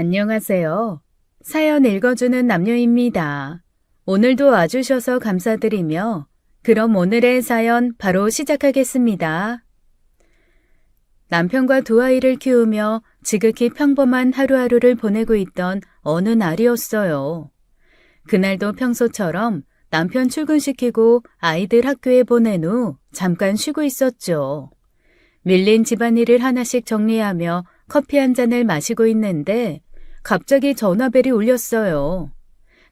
안녕하세요. 사연 읽어주는 남녀입니다. 오늘도 와주셔서 감사드리며 그럼 오늘의 사연 바로 시작하겠습니다. 남편과 두 아이를 키우며 지극히 평범한 하루하루를 보내고 있던 어느 날이었어요. 그날도 평소처럼 남편 출근시키고 아이들 학교에 보낸 후 잠깐 쉬고 있었죠. 밀린 집안일을 하나씩 정리하며 커피 한 잔을 마시고 있는데 갑자기 전화벨이 울렸어요.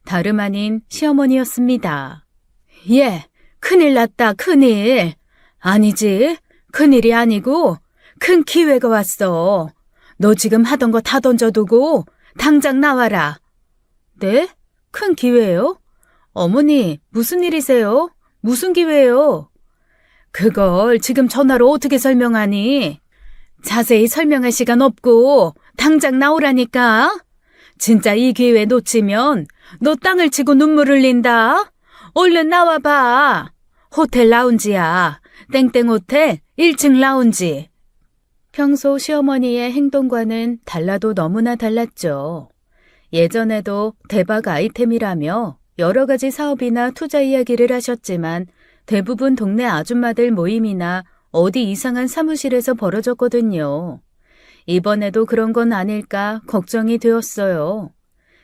다름 아닌 시어머니였습니다. 예, 큰일 났다, 큰일. 아니지, 큰일이 아니고 큰 기회가 왔어. 너 지금 하던 거 다 던져두고 당장 나와라. 네? 큰 기회요? 어머니, 무슨 일이세요? 무슨 기회요? 그걸 지금 전화로 어떻게 설명하니? 자세히 설명할 시간 없고 당장 나오라니까. 진짜 이 기회 놓치면 너 땅을 치고 눈물 흘린다. 얼른 나와봐. 호텔 라운지야. 땡땡 호텔 1층 라운지. 평소 시어머니의 행동과는 달라도 너무나 달랐죠. 예전에도 대박 아이템이라며 여러 가지 사업이나 투자 이야기를 하셨지만 대부분 동네 아줌마들 모임이나 어디 이상한 사무실에서 벌어졌거든요. 이번에도 그런 건 아닐까 걱정이 되었어요.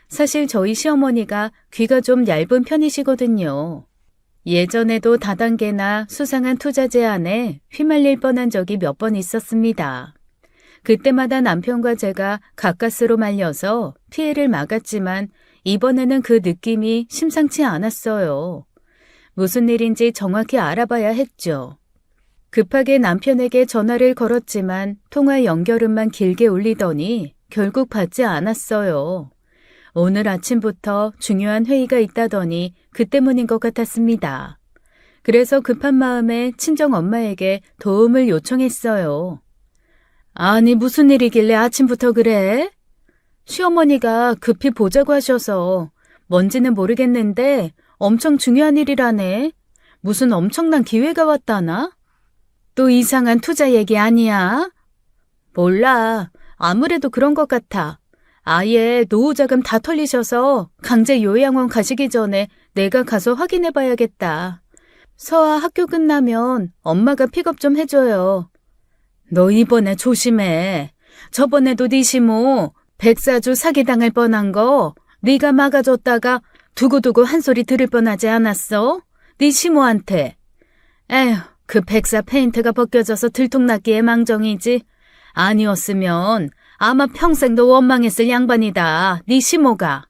사실 저희 시어머니가 귀가 좀 얇은 편이시거든요. 예전에도 다단계나 수상한 투자 제안에 휘말릴 뻔한 적이 몇 번 있었습니다. 그때마다 남편과 제가 가까스로 말려서 피해를 막았지만 이번에는 그 느낌이 심상치 않았어요. 무슨 일인지 정확히 알아봐야 했죠. 급하게 남편에게 전화를 걸었지만 통화 연결음만 길게 울리더니 결국 받지 않았어요. 오늘 아침부터 중요한 회의가 있다더니 그 때문인 것 같았습니다. 그래서 급한 마음에 친정 엄마에게 도움을 요청했어요. 아니, 무슨 일이길래 아침부터 그래? 시어머니가 급히 보자고 하셔서 뭔지는 모르겠는데 엄청 중요한 일이라네. 무슨 엄청난 기회가 왔다나? 또 이상한 투자 얘기 아니야? 몰라. 아무래도 그런 것 같아. 아예 노후자금 다 털리셔서 강제 요양원 가시기 전에 내가 가서 확인해 봐야겠다. 서아 학교 끝나면 엄마가 픽업 좀 해줘요. 너 이번에 조심해. 저번에도 네 시모 백사주 사기당할 뻔한 거 네가 막아줬다가 두고두고 한 소리 들을 뻔하지 않았어? 네 시모한테. 에휴, 그 백사 페인트가 벗겨져서 들통났기에 망정이지. 아니었으면 아마 평생도 원망했을 양반이다. 네 시모가.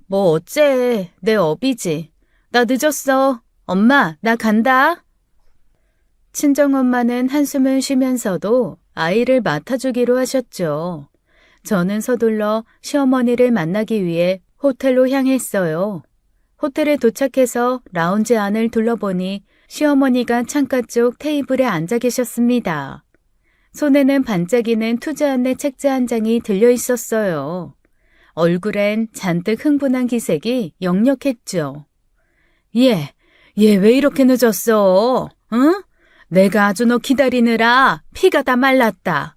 뭐 어째, 내 업이지. 나 늦었어. 엄마, 나 간다. 친정엄마는 한숨을 쉬면서도 아이를 맡아주기로 하셨죠. 저는 서둘러 시어머니를 만나기 위해 호텔로 향했어요. 호텔에 도착해서 라운지 안을 둘러보니 시어머니가 창가 쪽 테이블에 앉아 계셨습니다. 손에는 반짝이는 투자 안내 책자 한 장이 들려 있었어요. 얼굴엔 잔뜩 흥분한 기색이 역력했죠. 얘 왜 이렇게 늦었어? 응? 내가 아주 너 기다리느라 피가 다 말랐다.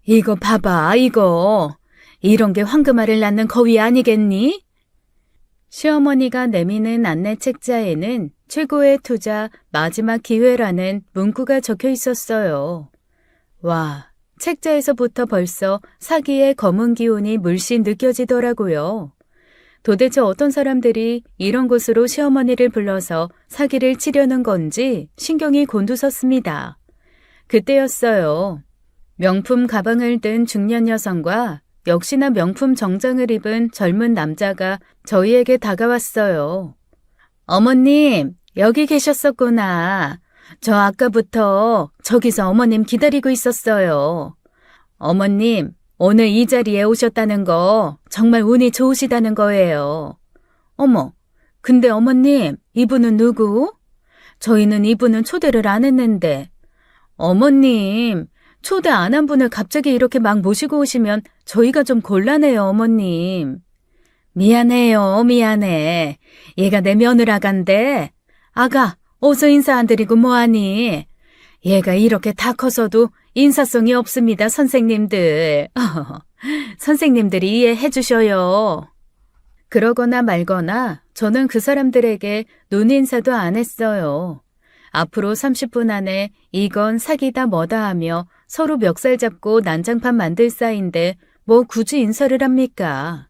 이거 봐봐, 이거. 이런 게 황금알을 낳는 거위 아니겠니? 시어머니가 내미는 안내 책자에는 최고의 투자 마지막 기회라는 문구가 적혀 있었어요. 와, 책자에서부터 벌써 사기의 검은 기운이 물씬 느껴지더라고요. 도대체 어떤 사람들이 이런 곳으로 시어머니를 불러서 사기를 치려는 건지 신경이 곤두섰습니다. 그때였어요. 명품 가방을 든 중년 여성과 역시나 명품 정장을 입은 젊은 남자가 저희에게 다가왔어요. 어머님, 여기 계셨었구나. 저 아까부터 저기서 어머님 기다리고 있었어요. 어머님, 오늘 이 자리에 오셨다는 거 정말 운이 좋으시다는 거예요. 어머, 근데 어머님, 이분은 누구? 저희는 이분은 초대를 안 했는데. 어머님, 초대 안 한 분을 갑자기 이렇게 막 모시고 오시면 저희가 좀 곤란해요, 어머님. 미안해요, 미안해. 얘가 내 며느라간데. 아가, 어서 인사 안 드리고 뭐하니? 얘가 이렇게 다 커서도 인사성이 없습니다, 선생님들. 선생님들이 이해해 주셔요. 그러거나 말거나 저는 그 사람들에게 눈인사도 안 했어요. 앞으로 30분 안에 이건 사기다 뭐다 하며 서로 멱살 잡고 난장판 만들 사이인데 뭐 굳이 인사를 합니까?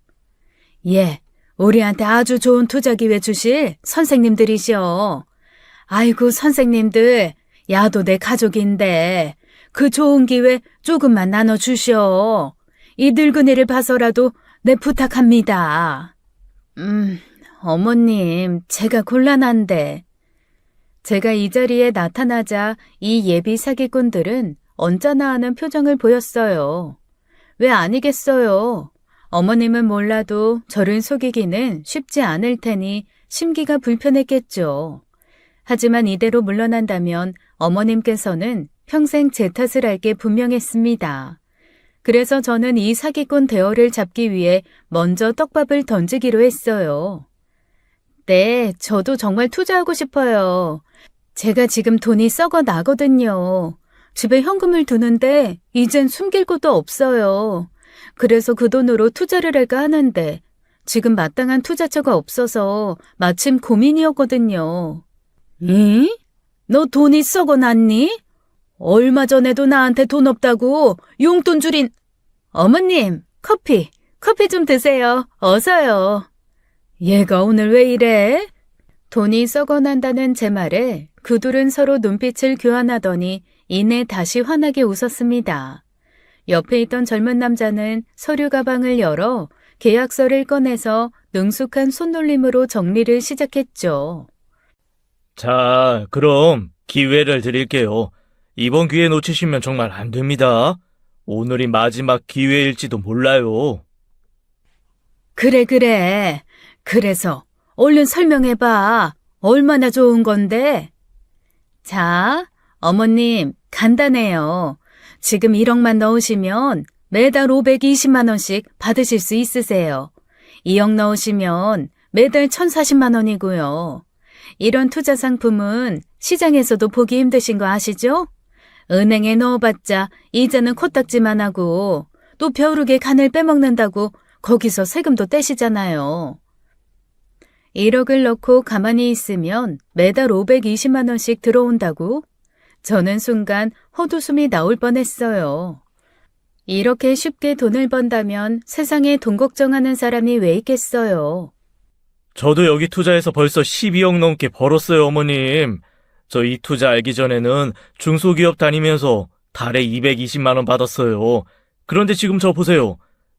예, 우리한테 아주 좋은 투자 기회 주실 선생님들이시여. 아이고 선생님들, 야도 내 가족인데 그 좋은 기회 조금만 나눠주시오. 이 늙은이를 봐서라도 내 부탁합니다. 어머님, 제가 곤란한데. 제가 이 자리에 나타나자 이 예비 사기꾼들은 언짢아 하는 표정을 보였어요. 왜 아니겠어요? 어머님은 몰라도 저를 속이기는 쉽지 않을 테니 심기가 불편했겠죠. 하지만 이대로 물러난다면 어머님께서는 평생 제 탓을 할 게 분명했습니다. 그래서 저는 이 사기꾼 대어를 잡기 위해 먼저 떡밥을 던지기로 했어요. 네, 저도 정말 투자하고 싶어요. 제가 지금 돈이 썩어 나거든요. 집에 현금을 두는데 이젠 숨길 곳도 없어요. 그래서 그 돈으로 투자를 할까 하는데 지금 마땅한 투자처가 없어서 마침 고민이었거든요. 응? 너 돈이 썩어 났니? 얼마 전에도 나한테 돈 없다고 용돈 줄인... 어머님, 커피 좀 드세요. 어서요. 얘가 오늘 왜 이래? 돈이 썩어 난다는 제 말에 그둘은 서로 눈빛을 교환하더니 이내 다시 환하게 웃었습니다. 옆에 있던 젊은 남자는 서류 가방을 열어 계약서를 꺼내서 능숙한 손놀림으로 정리를 시작했죠. 자, 그럼 기회를 드릴게요. 이번 기회 놓치시면 정말 안 됩니다. 오늘이 마지막 기회일지도 몰라요. 그래. 그래서 얼른 설명해봐. 얼마나 좋은 건데? 자, 어머님, 간단해요. 지금 1억만 넣으시면 매달 520만 원씩 받으실 수 있으세요. 2억 넣으시면 매달 1,040만 원이고요. 이런 투자 상품은 시장에서도 보기 힘드신 거 아시죠? 은행에 넣어봤자 이자는 코딱지만 하고 또 벼룩의 간을 빼먹는다고 거기서 세금도 떼시잖아요. 1억을 넣고 가만히 있으면 매달 520만 원씩 들어온다고? 저는 순간 헛웃음이 나올 뻔했어요. 이렇게 쉽게 돈을 번다면 세상에 돈 걱정하는 사람이 왜 있겠어요? 저도 여기 투자해서 벌써 12억 넘게 벌었어요, 어머님. 저 이 투자 알기 전에는 중소기업 다니면서 달에 220만 원 받았어요. 그런데 지금 저 보세요.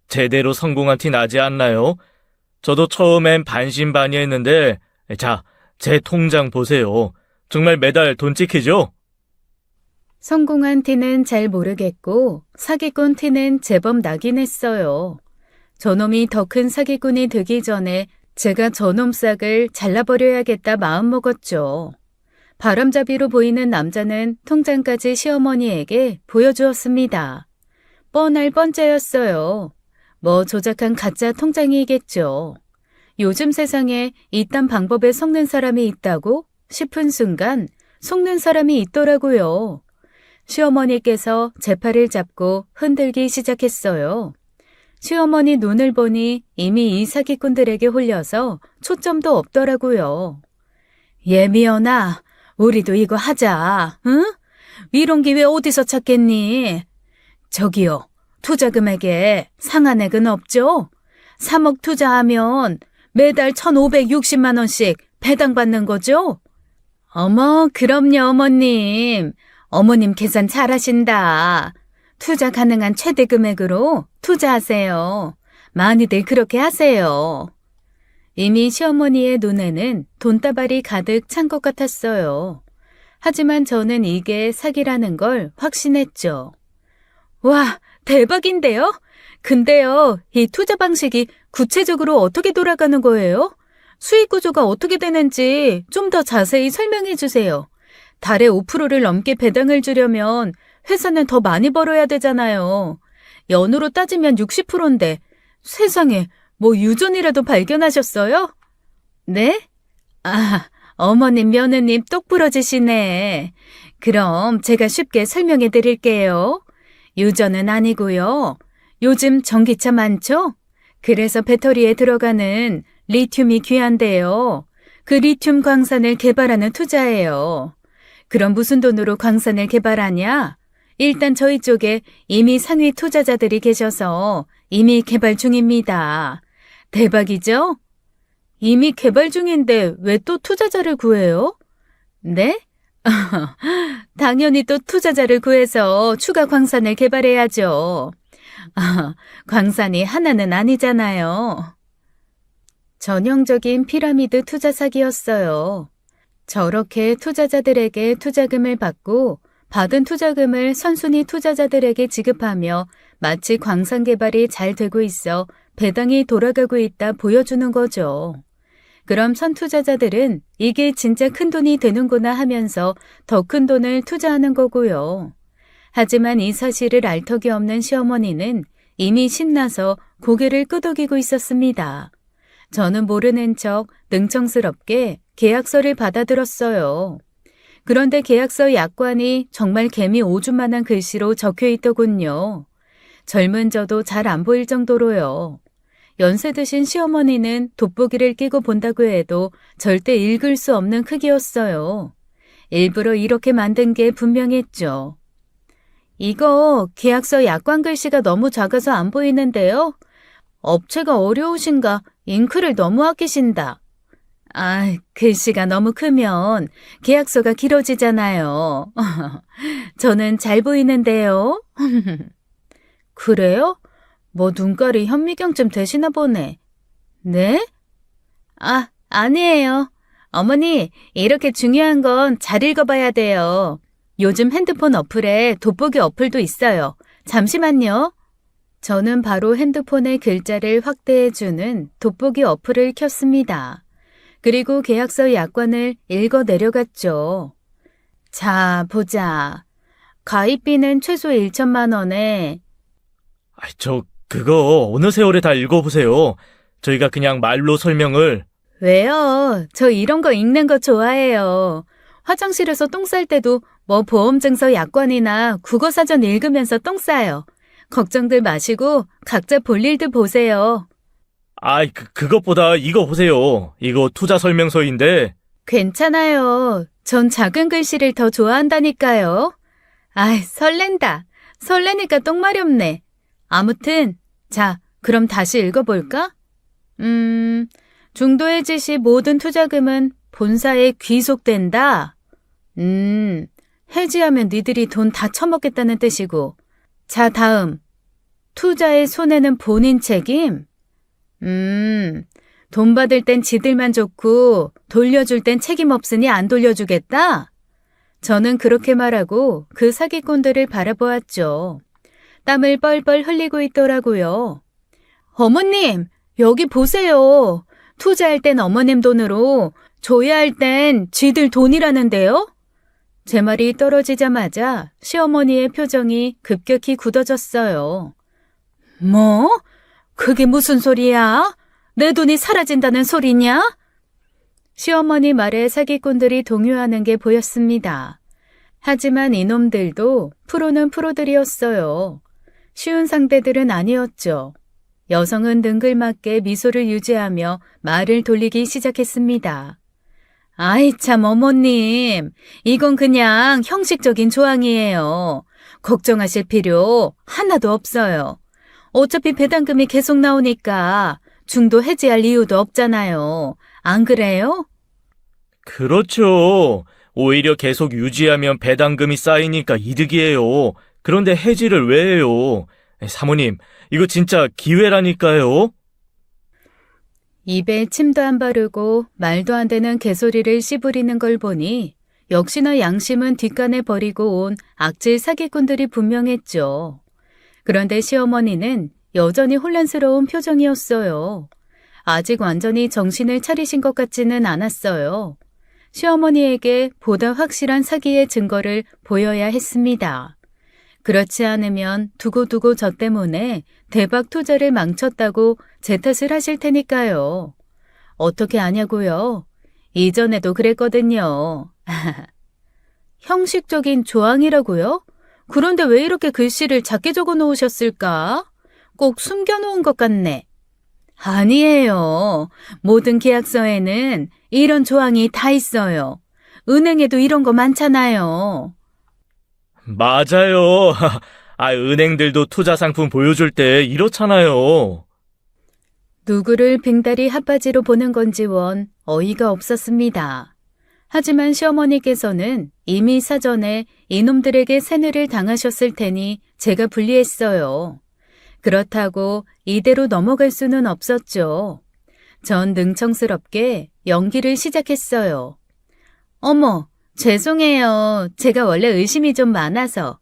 제대로 성공한 티 나지 않나요? 저도 처음엔 반신반의했는데 자, 제 통장 보세요. 정말 매달 돈 찍히죠? 성공한 티는 잘 모르겠고 사기꾼 티는 제법 나긴 했어요. 저놈이 더 큰 사기꾼이 되기 전에 제가 저놈 싹을 잘라버려야겠다 마음먹었죠. 바람잡이로 보이는 남자는 통장까지 시어머니에게 보여주었습니다. 뻔할 뻔짜였어요. 뭐 조작한 가짜 통장이겠죠. 요즘 세상에 이딴 방법에 속는 사람이 있다고 싶은 순간 속는 사람이 있더라고요. 시어머니께서 제 팔을 잡고 흔들기 시작했어요. 시어머니 눈을 보니 이미 이 사기꾼들에게 홀려서 초점도 없더라고요. 예미연아, 우리도 이거 하자, 응? 이런 기회 어디서 찾겠니? 저기요, 투자 금액에 상한액은 없죠? 3억 투자하면 매달 1,560만 원씩 배당받는 거죠? 어머, 그럼요, 어머님. 어머님 계산 잘하신다. 투자 가능한 최대 금액으로 투자하세요. 많이들 그렇게 하세요. 이미 시어머니의 눈에는 돈다발이 가득 찬 것 같았어요. 하지만 저는 이게 사기라는 걸 확신했죠. 와, 대박인데요? 근데요, 이 투자 방식이 구체적으로 어떻게 돌아가는 거예요? 수익 구조가 어떻게 되는지 좀 더 자세히 설명해 주세요. 달에 5%를 넘게 배당을 주려면 회사는 더 많이 벌어야 되잖아요. 연으로 따지면 60%인데 세상에 뭐 유전이라도 발견하셨어요? 네? 아, 어머님 며느님 똑 부러지시네. 그럼 제가 쉽게 설명해 드릴게요. 유전은 아니고요. 요즘 전기차 많죠? 그래서 배터리에 들어가는 리튬이 귀한데요. 그 리튬 광산을 개발하는 투자예요. 그럼 무슨 돈으로 광산을 개발하냐? 일단 저희 쪽에 이미 상위 투자자들이 계셔서 이미 개발 중입니다. 대박이죠? 이미 개발 중인데 왜 또 투자자를 구해요? 네? 당연히 또 투자자를 구해서 추가 광산을 개발해야죠. 광산이 하나는 아니잖아요. 전형적인 피라미드 투자 사기였어요. 저렇게 투자자들에게 투자금을 받고 받은 투자금을 선순위 투자자들에게 지급하며 마치 광산 개발이 잘 되고 있어 배당이 돌아가고 있다 보여주는 거죠. 그럼 선투자자들은 이게 진짜 큰 돈이 되는구나 하면서 더 큰 돈을 투자하는 거고요. 하지만 이 사실을 알 턱이 없는 시어머니는 이미 신나서 고개를 끄덕이고 있었습니다. 저는 모르는 척 능청스럽게 계약서를 받아들었어요. 그런데 계약서 약관이 정말 개미 오줌만한 글씨로 적혀 있더군요. 젊은 저도 잘 안 보일 정도로요. 연세 드신 시어머니는 돋보기를 끼고 본다고 해도 절대 읽을 수 없는 크기였어요. 일부러 이렇게 만든 게 분명했죠. 이거 계약서 약관 글씨가 너무 작아서 안 보이는데요? 업체가 어려우신가 잉크를 너무 아끼신다. 글씨가 너무 크면 계약서가 길어지잖아요. 저는 잘 보이는데요. 그래요? 뭐 눈깔이 현미경쯤 되시나 보네. 네? 아니에요. 어머니, 이렇게 중요한 건 잘 읽어봐야 돼요. 요즘 핸드폰 어플에 돋보기 어플도 있어요. 잠시만요. 저는 바로 핸드폰의 글자를 확대해주는 돋보기 어플을 켰습니다. 그리고 계약서 약관을 읽어 내려갔죠. 자, 보자. 가입비는 최소 1천만 원에. 그거 어느 세월에 다 읽어보세요. 저희가 그냥 말로 설명을. 왜요? 저 이런 거 읽는 거 좋아해요. 화장실에서 똥 쌀 때도 뭐 보험증서 약관이나 국어사전 읽으면서 똥 싸요. 걱정들 마시고 각자 볼 일들 보세요. 그것보다 이거 보세요. 이거 투자 설명서인데. 괜찮아요. 전 작은 글씨를 더 좋아한다니까요. 설렌다. 설레니까 똥 마렵네. 아무튼 자, 그럼 다시 읽어볼까? 중도해지 시 모든 투자금은 본사에 귀속된다. 해지하면 니들이 돈 다 처먹겠다는 뜻이고. 자, 다음. 투자의 손해는 본인 책임? 돈 받을 땐 지들만 좋고 돌려줄 땐 책임 없으니 안 돌려주겠다? 저는 그렇게 말하고 그 사기꾼들을 바라보았죠. 땀을 뻘뻘 흘리고 있더라고요. 어머님, 여기 보세요. 투자할 땐 어머님 돈으로, 줘야 할 땐 쥐들 돈이라는데요? 제 말이 떨어지자마자 시어머니의 표정이 급격히 굳어졌어요. 뭐? 그게 무슨 소리야? 내 돈이 사라진다는 소리냐? 시어머니 말에 사기꾼들이 동요하는 게 보였습니다. 하지만 이놈들도 프로는 프로들이었어요. 쉬운 상대들은 아니었죠. 여성은 능글맞게 미소를 유지하며 말을 돌리기 시작했습니다. 참 어머님, 이건 그냥 형식적인 조항이에요. 걱정하실 필요 하나도 없어요. 어차피 배당금이 계속 나오니까 중도 해지할 이유도 없잖아요. 안 그래요? 그렇죠. 오히려 계속 유지하면 배당금이 쌓이니까 이득이에요. 그런데 해지를 왜 해요? 사모님, 이거 진짜 기회라니까요. 입에 침도 안 바르고 말도 안 되는 개소리를 씨부리는 걸 보니 역시나 양심은 뒷간에 버리고 온 악질 사기꾼들이 분명했죠. 그런데 시어머니는 여전히 혼란스러운 표정이었어요. 아직 완전히 정신을 차리신 것 같지는 않았어요. 시어머니에게 보다 확실한 사기의 증거를 보여야 했습니다. 그렇지 않으면 두고두고 저 때문에 대박 투자를 망쳤다고 제 탓을 하실 테니까요. 어떻게 아냐고요? 이전에도 그랬거든요. 형식적인 조항이라고요? 그런데 왜 이렇게 글씨를 작게 적어 놓으셨을까? 꼭 숨겨놓은 것 같네. 아니에요. 모든 계약서에는 이런 조항이 다 있어요. 은행에도 이런 거 많잖아요. 맞아요. 은행들도 투자 상품 보여줄 때 이렇잖아요. 누구를 빙다리 핫바지로 보는 건지 원 어이가 없었습니다. 하지만 시어머니께서는 이미 사전에 이놈들에게 세뇌를 당하셨을 테니 제가 불리했어요. 그렇다고 이대로 넘어갈 수는 없었죠. 전 능청스럽게 연기를 시작했어요. 어머, 죄송해요. 제가 원래 의심이 좀 많아서.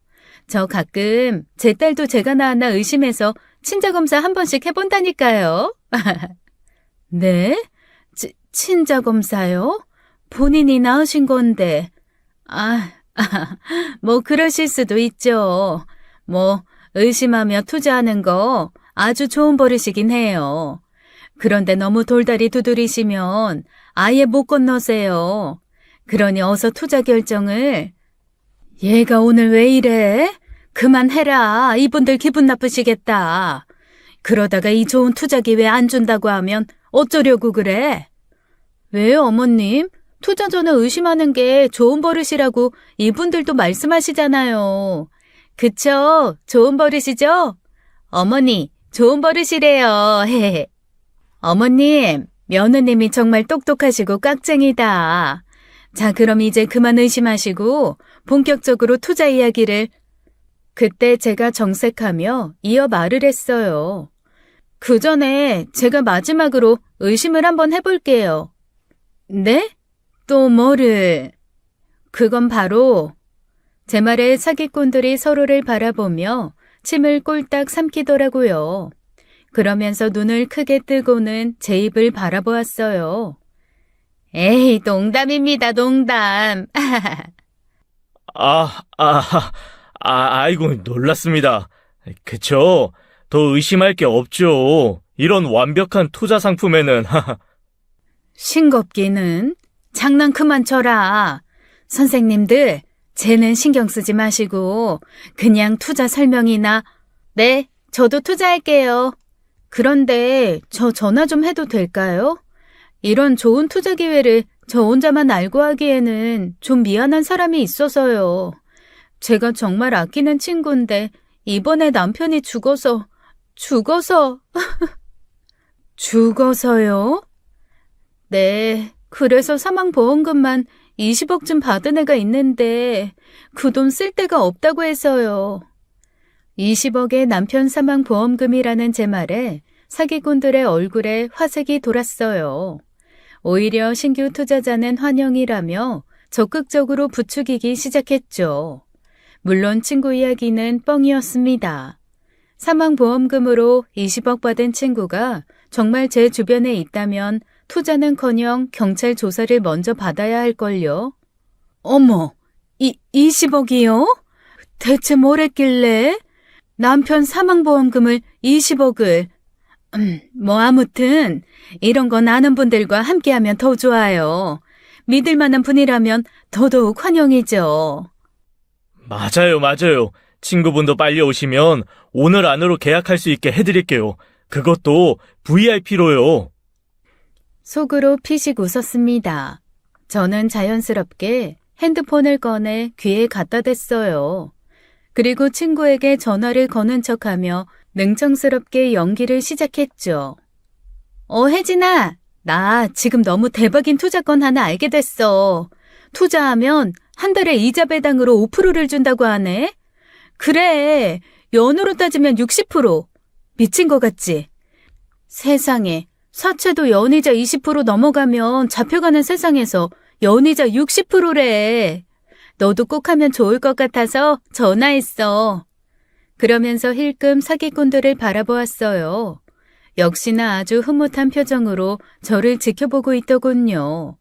저 가끔 제 딸도 제가 낳았나 의심해서 친자검사 한 번씩 해본다니까요. 네? 친자검사요? 본인이 낳으신 건데. 뭐 그러실 수도 있죠. 뭐 의심하며 투자하는 거 아주 좋은 버릇이긴 해요. 그런데 너무 돌다리 두드리시면 아예 못 건너세요. 그러니 어서 투자 결정을. 얘가 오늘 왜 이래? 그만해라. 이분들 기분 나쁘시겠다. 그러다가 이 좋은 투자 기회 안 준다고 하면 어쩌려고 그래? 왜요, 어머님? 투자 전에 의심하는 게 좋은 버릇이라고 이분들도 말씀하시잖아요. 그쵸? 좋은 버릇이죠? 어머니, 좋은 버릇이래요. 어머님, 며느님이 정말 똑똑하시고 깍쟁이다. 자, 그럼 이제 그만 의심하시고 본격적으로 투자 이야기를. 그때 제가 정색하며 이어 말을 했어요. 그 전에 제가 마지막으로 의심을 한번 해볼게요. 네? 또 뭐를? 그건 바로 제 말에 사기꾼들이 서로를 바라보며 침을 꼴딱 삼키더라고요. 그러면서 눈을 크게 뜨고는 제 입을 바라보았어요. 에이, 농담입니다, 농담. 아이고, 놀랐습니다. 그쵸? 더 의심할 게 없죠. 이런 완벽한 투자 상품에는. 싱겁기는. 장난 그만 쳐라. 선생님들, 쟤는 신경 쓰지 마시고 그냥 투자 설명이나. 네, 저도 투자할게요. 그런데 저 전화 좀 해도 될까요? 이런 좋은 투자 기회를 저 혼자만 알고 하기에는 좀 미안한 사람이 있어서요. 제가 정말 아끼는 친구인데 이번에 남편이 죽어서. 죽어서요? 네, 그래서 사망보험금만 20억쯤 받은 애가 있는데 그 돈 쓸 데가 없다고 해서요. 20억의 남편 사망보험금이라는 제 말에 사기꾼들의 얼굴에 화색이 돌았어요. 오히려 신규 투자자는 환영이라며 적극적으로 부추기기 시작했죠. 물론 친구 이야기는 뻥이었습니다. 사망보험금으로 20억 받은 친구가 정말 제 주변에 있다면 투자는커녕 경찰 조사를 먼저 받아야 할걸요. 어머, 20억이요? 대체 뭘 했길래? 남편 사망보험금을 20억을. 뭐 아무튼 이런 건 아는 분들과 함께하면 더 좋아요. 믿을 만한 분이라면 더더욱 환영이죠. 맞아요. 친구분도 빨리 오시면 오늘 안으로 계약할 수 있게 해드릴게요. 그것도 VIP로요. 속으로 피식 웃었습니다. 저는 자연스럽게 핸드폰을 꺼내 귀에 갖다 댔어요. 그리고 친구에게 전화를 거는 척하며 능청스럽게 연기를 시작했죠. 혜진아, 나 지금 너무 대박인 투자건 하나 알게 됐어. 투자하면 한 달에 이자 배당으로 5%를 준다고 하네. 그래, 연으로 따지면 60%. 미친 것 같지? 세상에, 사채도 연이자 20% 넘어가면 잡혀가는 세상에서 연이자 60%래. 너도 꼭 하면 좋을 것 같아서 전화했어. 그러면서 힐끔 사기꾼들을 바라보았어요. 역시나 아주 흐뭇한 표정으로 저를 지켜보고 있더군요.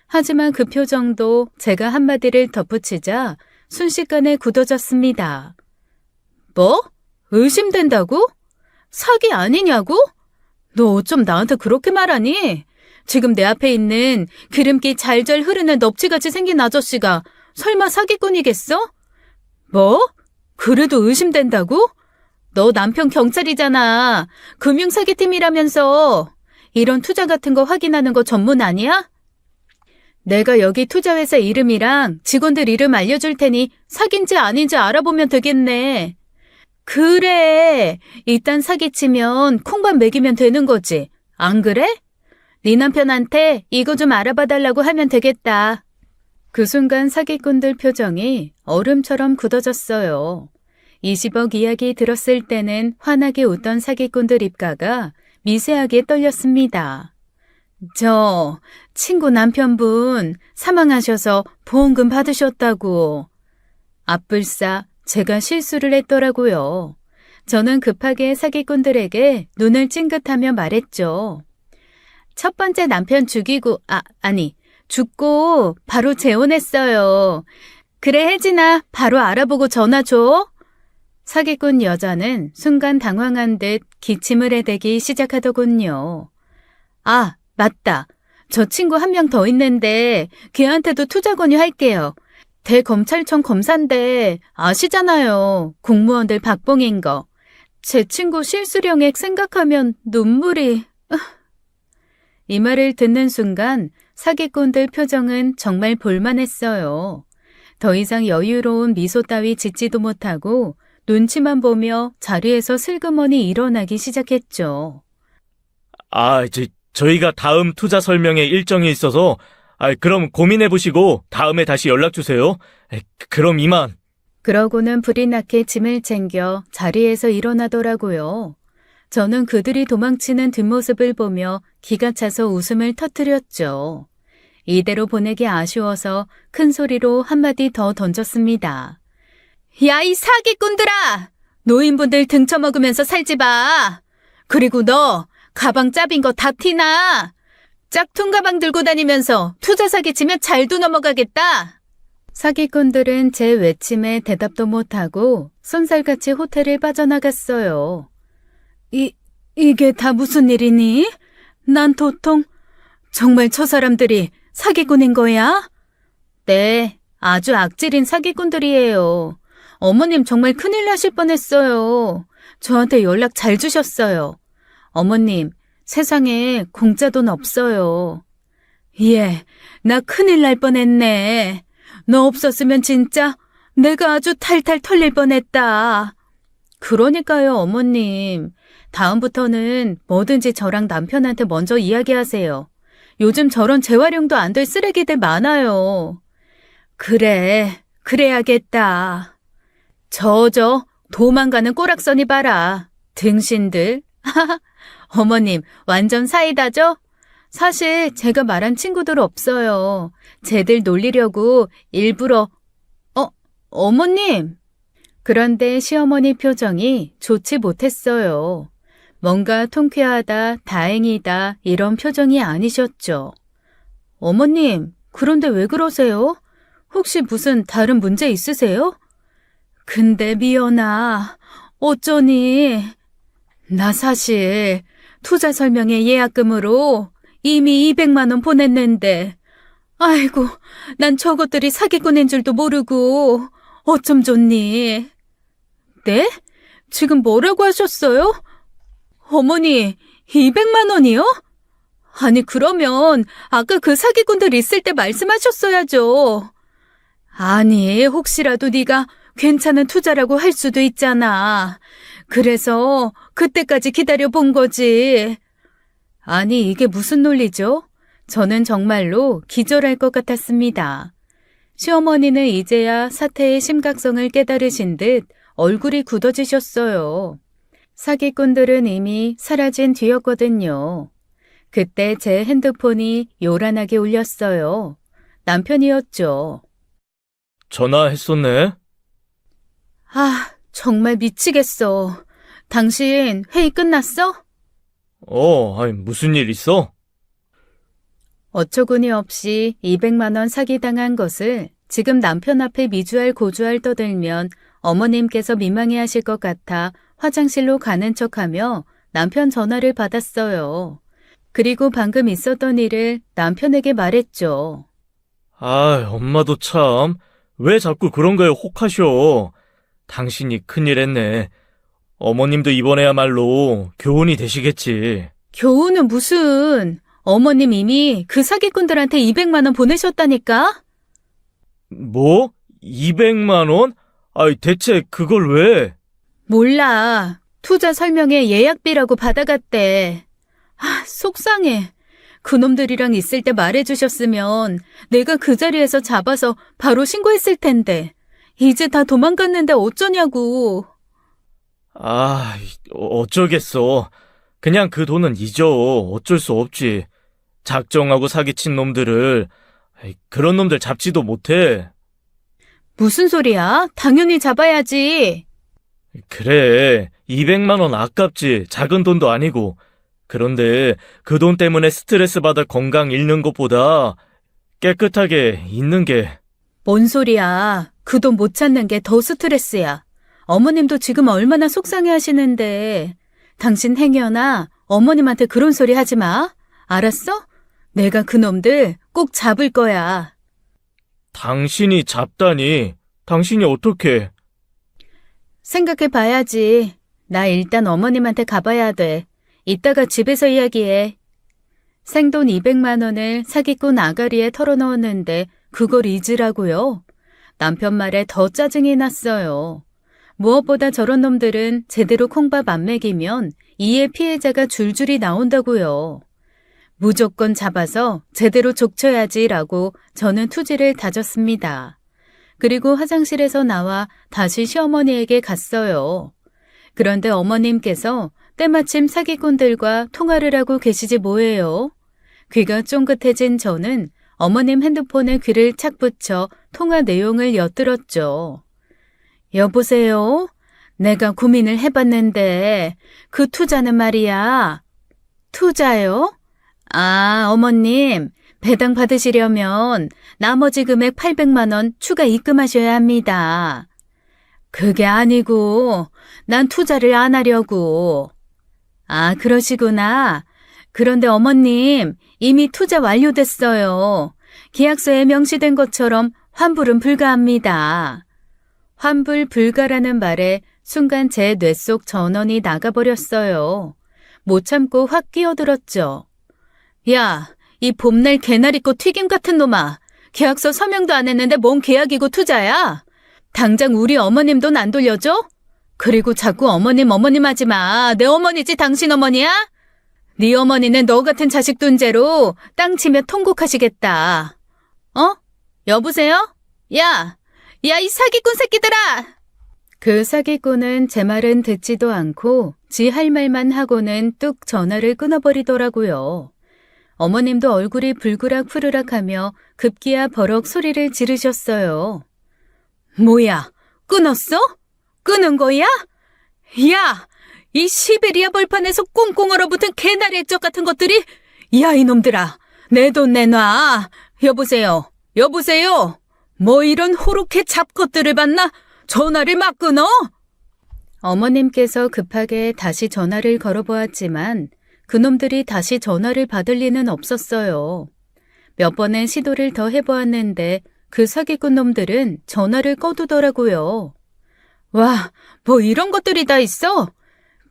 하지만 그 표정도 제가 한마디를 덧붙이자 순식간에 굳어졌습니다. 뭐? 의심된다고? 사기 아니냐고? 너 어쩜 나한테 그렇게 말하니? 지금 내 앞에 있는 기름기 잘잘 흐르는 넙치같이 생긴 아저씨가 설마 사기꾼이겠어? 뭐? 그래도 의심된다고? 너 남편 경찰이잖아. 금융사기팀이라면서. 이런 투자 같은 거 확인하는 거 전문 아니야? 내가 여기 투자회사 이름이랑 직원들 이름 알려줄 테니 사기인지 아닌지 알아보면 되겠네. 그래. 일단 사기치면 콩밥 먹이면 되는 거지. 안 그래? 네 남편한테 이거 좀 알아봐 달라고 하면 되겠다. 그 순간 사기꾼들 표정이 얼음처럼 굳어졌어요. 20억 이야기 들었을 때는 환하게 웃던 사기꾼들 입가가 미세하게 떨렸습니다. 저 친구 남편분 사망하셔서 보험금 받으셨다고. 앞불싸 제가 실수를 했더라고요. 저는 급하게 사기꾼들에게 눈을 찡긋하며 말했죠. 첫 번째 남편 죽고 바로 재혼했어요. 그래 혜진아, 바로 알아보고 전화 줘. 사기꾼 여자는 순간 당황한 듯 기침을 해대기 시작하더군요. 아, 맞다. 저 친구 한 명 더 있는데 걔한테도 투자 권유할게요. 대검찰청 검사인데 아시잖아요. 공무원들 박봉인 거. 제 친구 실수령액 생각하면 눈물이... 이 말을 듣는 순간 사기꾼들 표정은 정말 볼만했어요. 더 이상 여유로운 미소 따위 짓지도 못하고 눈치만 보며 자리에서 슬그머니 일어나기 시작했죠. 저희가 다음 투자 설명회 일정이 있어서, 그럼 고민해보시고 다음에 다시 연락주세요. 그럼 이만. 그러고는 불이 나게 짐을 챙겨 자리에서 일어나더라고요. 저는 그들이 도망치는 뒷모습을 보며 기가 차서 웃음을 터뜨렸죠. 이대로 보내기 아쉬워서 큰 소리로 한마디 더 던졌습니다. 야, 이 사기꾼들아! 노인분들 등쳐먹으면서 살지 마! 그리고 너 가방 짭인 거 다 티나! 짝퉁 가방 들고 다니면서 투자 사기 치면 잘도 넘어가겠다! 사기꾼들은 제 외침에 대답도 못하고 쏜살같이 호텔을 빠져나갔어요. 이게 다 무슨 일이니? 난 도통 정말 저 사람들이 사기꾼인 거야? 네, 아주 악질인 사기꾼들이에요. 어머님 정말 큰일 나실 뻔했어요. 저한테 연락 잘 주셨어요. 어머님, 세상에 공짜 돈 없어요. 예, 나 큰일 날 뻔했네. 너 없었으면 진짜 내가 아주 탈탈 털릴 뻔했다. 그러니까요, 어머님. 다음부터는 뭐든지 저랑 남편한테 먼저 이야기하세요. 요즘 저런 재활용도 안 될 쓰레기들 많아요. 그래, 그래야겠다. 도망가는 꼬락서니 봐라. 등신들. 어머님, 완전 사이다죠? 사실 제가 말한 친구들 없어요. 쟤들 놀리려고 일부러... 어머님! 그런데 시어머니 표정이 좋지 못했어요. 뭔가 통쾌하다, 다행이다 이런 표정이 아니셨죠. 어머님, 그런데 왜 그러세요? 혹시 무슨 다른 문제 있으세요? 근데 미연아, 어쩌니? 나 사실 투자 설명회 예약금으로 이미 200만 원 보냈는데 아이고, 난 저것들이 사기꾼인 줄도 모르고 어쩜 좋니? 네? 지금 뭐라고 하셨어요? 어머니, 200만 원이요? 아니, 그러면 아까 그 사기꾼들 있을 때 말씀하셨어야죠. 아니, 혹시라도 네가 괜찮은 투자라고 할 수도 있잖아. 그래서 그때까지 기다려 본 거지. 아니, 이게 무슨 논리죠? 저는 정말로 기절할 것 같았습니다. 시어머니는 이제야 사태의 심각성을 깨달으신 듯 얼굴이 굳어지셨어요. 사기꾼들은 이미 사라진 뒤였거든요. 그때 제 핸드폰이 요란하게 울렸어요. 남편이었죠. 전화했었네. 아, 정말 미치겠어. 당신 회의 끝났어? 무슨 일 있어? 어처구니 없이 200만 원 사기당한 것을 지금 남편 앞에 미주알 고주알 떠들면 어머님께서 민망해하실 것 같아 화장실로 가는 척하며 남편 전화를 받았어요. 그리고 방금 있었던 일을 남편에게 말했죠. 엄마도 참. 왜 자꾸 그런 거에 혹하셔. 당신이 큰일 했네. 어머님도 이번에야말로 교훈이 되시겠지. 교훈은 무슨, 어머님 이미 그 사기꾼들한테 200만 원 보내셨다니까? 뭐? 200만 원? 아이, 대체 그걸 왜? 몰라. 투자 설명에 예약비라고 받아갔대. 속상해. 그놈들이랑 있을 때 말해주셨으면 내가 그 자리에서 잡아서 바로 신고했을 텐데. 이제 다 도망갔는데 어쩌냐고. 어쩌겠어. 그냥 그 돈은 잊어. 어쩔 수 없지. 작정하고 사기친 놈들을, 그런 놈들 잡지도 못해. 무슨 소리야? 당연히 잡아야지. 그래, 200만 원 아깝지. 작은 돈도 아니고. 그런데 그 돈 때문에 스트레스 받아 건강 잃는 것보다 깨끗하게 있는 게. 뭔 소리야. 그 돈 못 찾는 게 더 스트레스야. 어머님도 지금 얼마나 속상해 하시는데. 당신 행여나 어머님한테 그런 소리 하지 마. 알았어? 내가 그놈들 꼭 잡을 거야. 당신이 잡다니. 당신이 어떻게. 생각해 봐야지. 나 일단 어머님한테 가봐야 돼. 이따가 집에서 이야기해. 생돈 200만 원을 사기꾼 아가리에 털어넣었는데 그걸 잊으라고요? 남편 말에 더 짜증이 났어요. 무엇보다 저런 놈들은 제대로 콩밥 안 먹이면 이에 피해자가 줄줄이 나온다고요. 무조건 잡아서 제대로 족쳐야지라고 저는 투지를 다졌습니다. 그리고 화장실에서 나와 다시 시어머니에게 갔어요. 그런데 어머님께서 때마침 사기꾼들과 통화를 하고 계시지 뭐예요. 귀가 쫑긋해진 저는 어머님 핸드폰에 귀를 착 붙여 통화 내용을 엿들었죠. 여보세요? 내가 고민을 해봤는데 그 투자는 말이야. 투자요? 어머님, 배당 받으시려면 나머지 금액 800만 원 추가 입금하셔야 합니다. 그게 아니고 난 투자를 안 하려고. 그러시구나. 그런데 어머님, 이미 투자 완료됐어요. 계약서에 명시된 것처럼 환불은 불가합니다. 환불 불가라는 말에 순간 제 뇌 속 전원이 나가버렸어요. 못 참고 확 끼어들었죠. 야, 이 봄날 개나리꽃 튀김 같은 놈아. 계약서 서명도 안 했는데 뭔 계약이고 투자야? 당장 우리 어머님 돈 안 돌려줘? 그리고 자꾸 어머님 하지 마. 내 어머니지 당신 어머니야? 네 어머니는 너 같은 자식 둔재로 땅 치며 통곡하시겠다. 여보세요? 야, 이 사기꾼 새끼들아! 그 사기꾼은 제 말은 듣지도 않고 지 할 말만 하고는 뚝 전화를 끊어버리더라고요. 어머님도 얼굴이 불그락 푸르락하며 급기야 버럭 소리를 지르셨어요. 뭐야, 끊었어? 끊은 거야? 야, 이 시베리아 벌판에서 꽁꽁 얼어붙은 개나리 액젓 같은 것들이. 야, 이놈들아, 내 돈 내놔. 여보세요? 뭐 이런 호록해 잡것들을 봤나? 전화를 막 끊어? 어머님께서 급하게 다시 전화를 걸어보았지만 그놈들이 다시 전화를 받을 리는 없었어요. 몇 번의 시도를 더 해보았는데 그 사기꾼 놈들은 전화를 꺼두더라고요. 와, 뭐 이런 것들이 다 있어?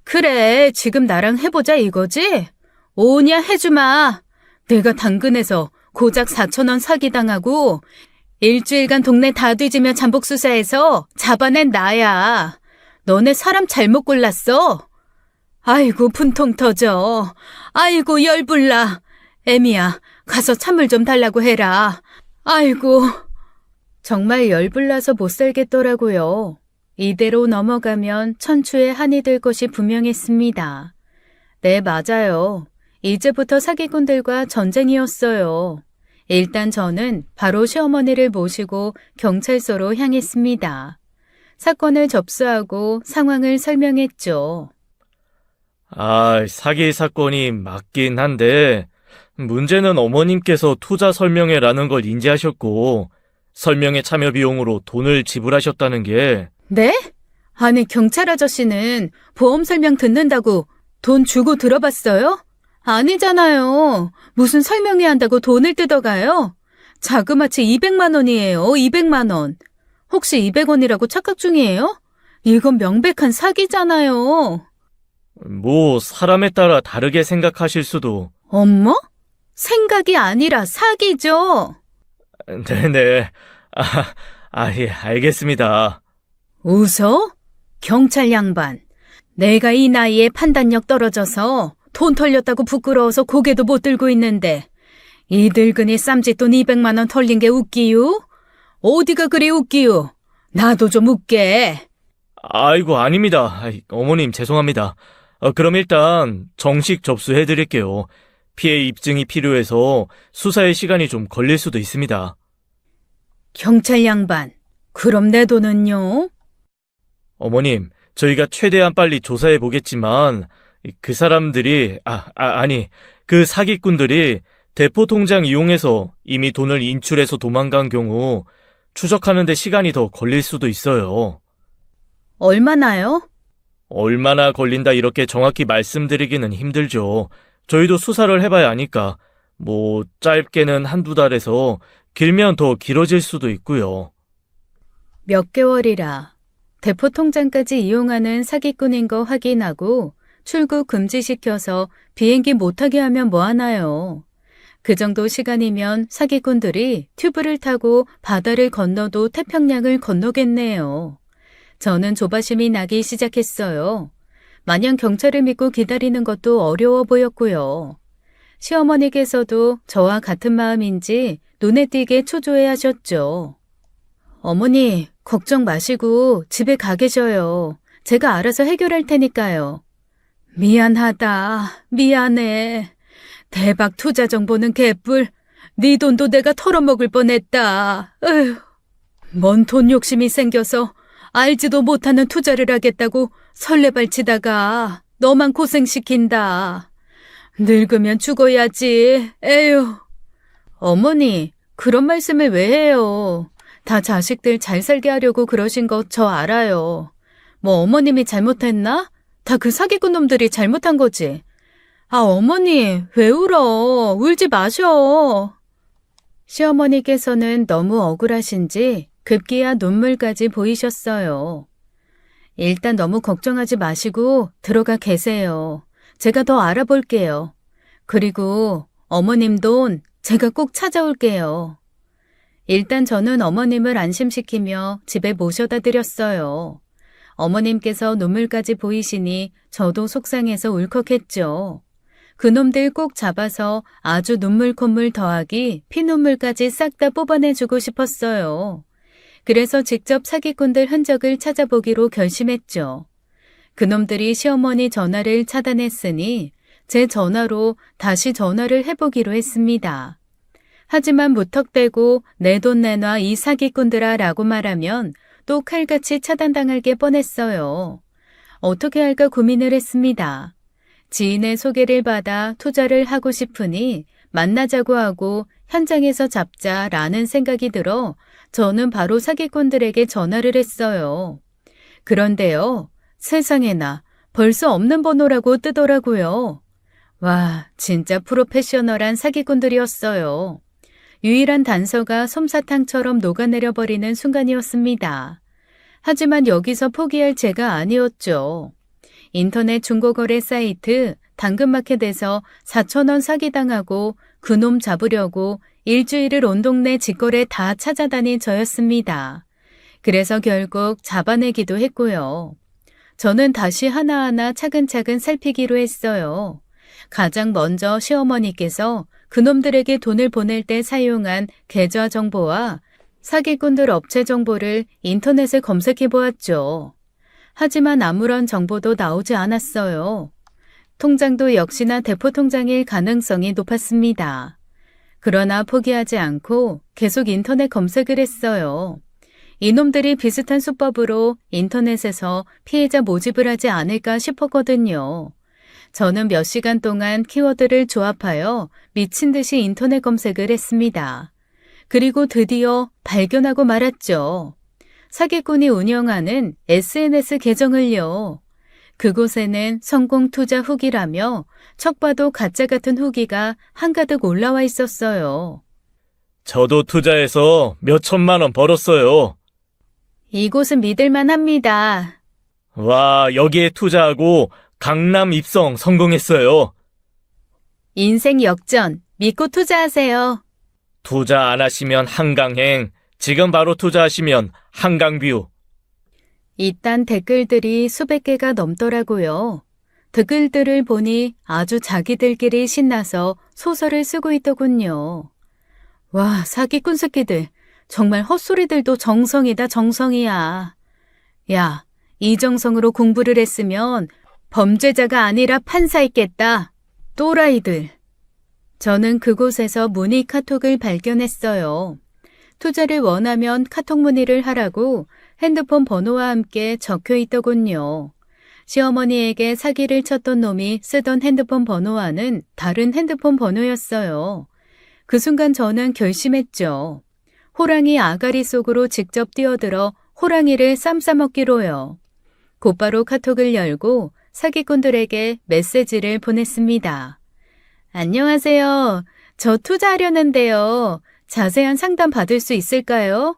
그래, 지금 나랑 해보자 이거지? 오냐 해주마. 내가 당근에서 고작 4,000원 사기당하고 일주일간 동네 다 뒤지며 잠복수사해서 잡아낸 나야. 너네 사람 잘못 골랐어. 아이고 분통 터져. 아이고 열불나. 애미야, 가서 찬물 좀 달라고 해라. 아이고. 정말 열불나서 못 살겠더라고요. 이대로 넘어가면 천추의 한이 될 것이 분명했습니다. 네, 맞아요. 이제부터 사기꾼들과 전쟁이었어요. 일단 저는 바로 시어머니를 모시고 경찰서로 향했습니다. 사건을 접수하고 상황을 설명했죠. 사기 사건이 맞긴 한데 문제는 어머님께서 투자 설명회라는 걸 인지하셨고 설명회 참여 비용으로 돈을 지불하셨다는 게. 네? 아니, 경찰 아저씨는 보험 설명 듣는다고 돈 주고 들어봤어요? 아니잖아요. 무슨 설명회 한다고 돈을 뜯어가요? 자그마치 200만 원이에요. 200만 원. 혹시 200원이라고 착각 중이에요? 이건 명백한 사기잖아요. 뭐, 사람에 따라 다르게 생각하실 수도. 엄마? 생각이 아니라 사기죠. 네네. 예, 알겠습니다. 웃어? 경찰 양반. 내가 이 나이에 판단력 떨어져서 돈 털렸다고 부끄러워서 고개도 못 들고 있는데 이 늙은이 쌈짓돈 200만 원 털린 게 웃기유? 어디가 그리 웃기유? 나도 좀 웃게. 아이고, 아닙니다. 어머님, 죄송합니다. 그럼 일단 정식 접수해 드릴게요. 피해 입증이 필요해서 수사에 시간이 좀 걸릴 수도 있습니다. 경찰 양반, 그럼 내 돈은요? 어머님, 저희가 최대한 빨리 조사해 보겠지만, 그 사람들이, 그 사기꾼들이 대포 통장 이용해서 이미 돈을 인출해서 도망간 경우 추적하는 데 시간이 더 걸릴 수도 있어요. 얼마나요? 얼마나 걸린다 이렇게 정확히 말씀드리기는 힘들죠. 저희도 수사를 해봐야 하니까, 뭐, 짧게는 한두 달에서 길면 더 길어질 수도 있고요. 몇 개월이라. 대포 통장까지 이용하는 사기꾼인 거 확인하고 출국 금지시켜서 비행기 못 타게 하면 뭐하나요? 그 정도 시간이면 사기꾼들이 튜브를 타고 바다를 건너도 태평양을 건너겠네요. 저는 조바심이 나기 시작했어요. 마냥 경찰을 믿고 기다리는 것도 어려워 보였고요. 시어머니께서도 저와 같은 마음인지 눈에 띄게 초조해 하셨죠. 어머니, 걱정 마시고 집에 가 계셔요. 제가 알아서 해결할 테니까요. 미안하다. 미안해. 대박 투자 정보는 개뿔. 네 돈도 내가 털어먹을 뻔했다. 에휴. 뭔 돈 욕심이 생겨서 알지도 못하는 투자를 하겠다고 설레발치다가 너만 고생시킨다. 늙으면 죽어야지. 에휴. 어머니, 그런 말씀을 왜 해요? 다 자식들 잘 살게 하려고 그러신 거 저 알아요. 뭐 어머님이 잘못했나? 다 그 사기꾼 놈들이 잘못한 거지. 아, 어머니, 왜 울어? 울지 마셔. 시어머니께서는 너무 억울하신지 급기야 눈물까지 보이셨어요. 일단 너무 걱정하지 마시고 들어가 계세요. 제가 더 알아볼게요. 그리고 어머님 돈 제가 꼭 찾아올게요. 일단 저는 어머님을 안심시키며 집에 모셔다 드렸어요. 어머님께서 눈물까지 보이시니 저도 속상해서 울컥했죠. 그놈들 꼭 잡아서 아주 눈물 콧물 더하기 피눈물까지 싹 다 뽑아내주고 싶었어요. 그래서 직접 사기꾼들 흔적을 찾아보기로 결심했죠. 그놈들이 시어머니 전화를 차단했으니 제 전화로 다시 전화를 해보기로 했습니다. 하지만 무턱대고 내 돈 내놔 이 사기꾼들아 라고 말하면 또 칼같이 차단당할 게 뻔했어요. 어떻게 할까 고민을 했습니다. 지인의 소개를 받아 투자를 하고 싶으니 만나자고 하고 현장에서 잡자라는 생각이 들어 저는 바로 사기꾼들에게 전화를 했어요. 그런데요, 세상에나 벌써 없는 번호라고 뜨더라고요. 와, 진짜 프로페셔널한 사기꾼들이었어요. 유일한 단서가 솜사탕처럼 녹아내려버리는 순간이었습니다. 하지만 여기서 포기할 제가 아니었죠. 인터넷 중고거래 사이트 당근마켓에서 4,000원 사기당하고 그놈 잡으려고 일주일을 온 동네 직거래 다 찾아다닌 저였습니다. 그래서 결국 잡아내기도 했고요. 저는 다시 하나하나 차근차근 살피기로 했어요. 가장 먼저 시어머니께서 그놈들에게 돈을 보낼 때 사용한 계좌 정보와 사기꾼들 업체 정보를 인터넷에 검색해 보았죠. 하지만 아무런 정보도 나오지 않았어요. 통장도 역시나 대포 통장일 가능성이 높았습니다. 그러나 포기하지 않고 계속 인터넷 검색을 했어요. 이놈들이 비슷한 수법으로 인터넷에서 피해자 모집을 하지 않을까 싶었거든요. 저는 몇 시간 동안 키워드를 조합하여 미친 듯이 인터넷 검색을 했습니다. 그리고 드디어 발견하고 말았죠. 사기꾼이 운영하는 SNS 계정을요. 그곳에는 성공 투자 후기라며 척 봐도 가짜 같은 후기가 한가득 올라와 있었어요. 저도 투자해서 몇 천만 원 벌었어요. 이곳은 믿을만 합니다. 와, 여기에 투자하고 강남 입성 성공했어요. 인생 역전, 믿고 투자하세요. 투자 안 하시면 한강행, 지금 바로 투자하시면 한강뷰. 이딴 댓글들이 수백 개가 넘더라고요. 댓글들을 보니 아주 자기들끼리 신나서 소설을 쓰고 있더군요. 와, 사기꾼 새끼들. 정말 헛소리들도 정성이다, 정성이야. 야, 이 정성으로 공부를 했으면 범죄자가 아니라 판사있겠다. 또라이들. 저는 그곳에서 문의 카톡을 발견했어요. 투자를 원하면 카톡 문의를 하라고 핸드폰 번호와 함께 적혀 있더군요. 시어머니에게 사기를 쳤던 놈이 쓰던 핸드폰 번호와는 다른 핸드폰 번호였어요. 그 순간 저는 결심했죠. 호랑이 아가리 속으로 직접 뛰어들어 호랑이를 쌈싸먹기로요. 곧바로 카톡을 열고 사기꾼들에게 메시지를 보냈습니다. 안녕하세요. 저 투자하려는데요. 자세한 상담 받을 수 있을까요?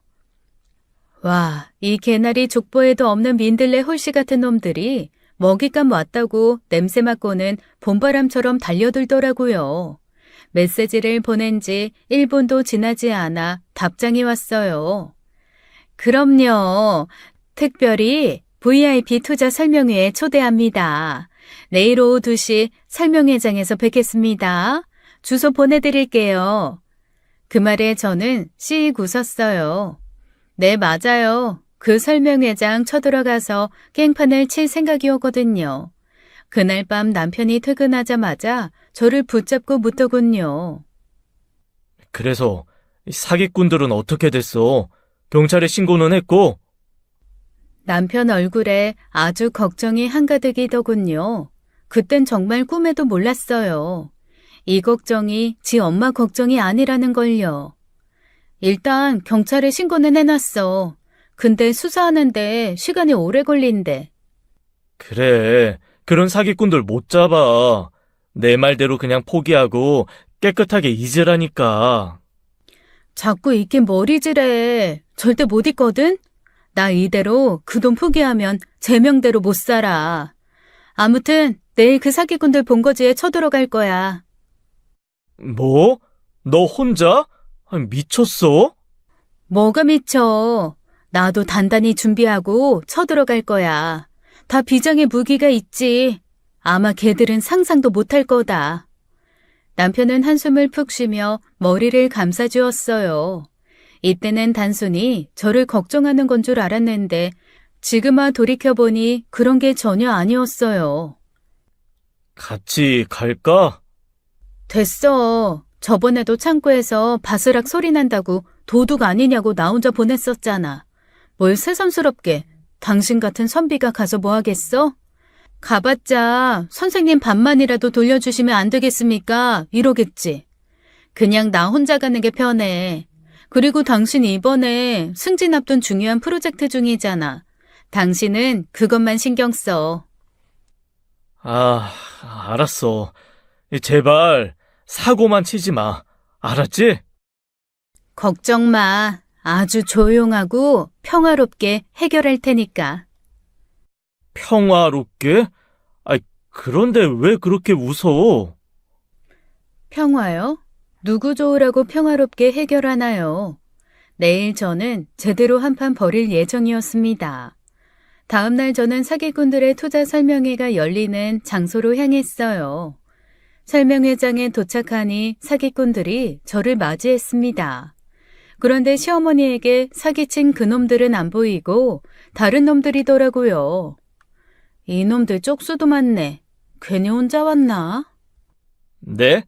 와, 이 개나리 족보에도 없는 민들레 홀씨 같은 놈들이 먹잇감 왔다고 냄새 맡고는 봄바람처럼 달려들더라고요. 메시지를 보낸 지 1분도 지나지 않아 답장이 왔어요. 그럼요. 특별히 VIP 투자 설명회에 초대합니다. 내일 오후 2시 설명회장에서 뵙겠습니다. 주소 보내드릴게요. 그 말에 저는 씩 웃었어요. 네, 맞아요. 그 설명회장 쳐들어가서 깽판을 칠 생각이었거든요. 그날 밤 남편이 퇴근하자마자 저를 붙잡고 묻더군요. 그래서 이 사기꾼들은 어떻게 됐어? 경찰에 신고는 했고? 남편 얼굴에 아주 걱정이 한가득이더군요. 그땐 정말 꿈에도 몰랐어요. 이 걱정이 지 엄마 걱정이 아니라는 걸요. 일단 경찰에 신고는 해놨어. 근데 수사하는데 시간이 오래 걸린대. 그래, 그런 사기꾼들 못 잡아. 내 말대로 그냥 포기하고 깨끗하게 잊으라니까. 자꾸 잊긴 머리질해. 절대 못 잊거든? 나 이대로 그 돈 포기하면 제명대로 못 살아. 아무튼 내일 그 사기꾼들 본거지에 쳐들어갈 거야. 뭐? 너 혼자? 아니, 미쳤어? 뭐가 미쳐. 나도 단단히 준비하고 쳐들어갈 거야. 다 비장의 무기가 있지. 아마 걔들은 상상도 못할 거다. 남편은 한숨을 푹 쉬며 머리를 감싸주었어요. 이때는 단순히 저를 걱정하는 건 줄 알았는데 지금아 돌이켜보니 그런 게 전혀 아니었어요. 같이 갈까? 됐어. 저번에도 창고에서 바스락 소리 난다고 도둑 아니냐고 나 혼자 보냈었잖아. 뭘 새삼스럽게 당신 같은 선비가 가서 뭐 하겠어? 가봤자 선생님 반만이라도 돌려주시면 안 되겠습니까? 이러겠지. 그냥 나 혼자 가는 게 편해. 그리고 당신 이번에 승진 앞둔 중요한 프로젝트 중이잖아. 당신은 그것만 신경 써. 아, 알았어. 제발 사고만 치지 마. 알았지? 걱정 마. 아주 조용하고 평화롭게 해결할 테니까. 평화롭게? 아이, 그런데 왜 그렇게 웃어? 평화요? 누구 좋으라고 평화롭게 해결하나요? 내일 저는 제대로 한판 벌일 예정이었습니다. 다음날 저는 사기꾼들의 투자 설명회가 열리는 장소로 향했어요. 설명회장에 도착하니 사기꾼들이 저를 맞이했습니다. 그런데 시어머니에게 사기친 그놈들은 안 보이고 다른 놈들이더라고요. 이놈들 쪽수도 많네. 괜히 혼자 왔나? 네?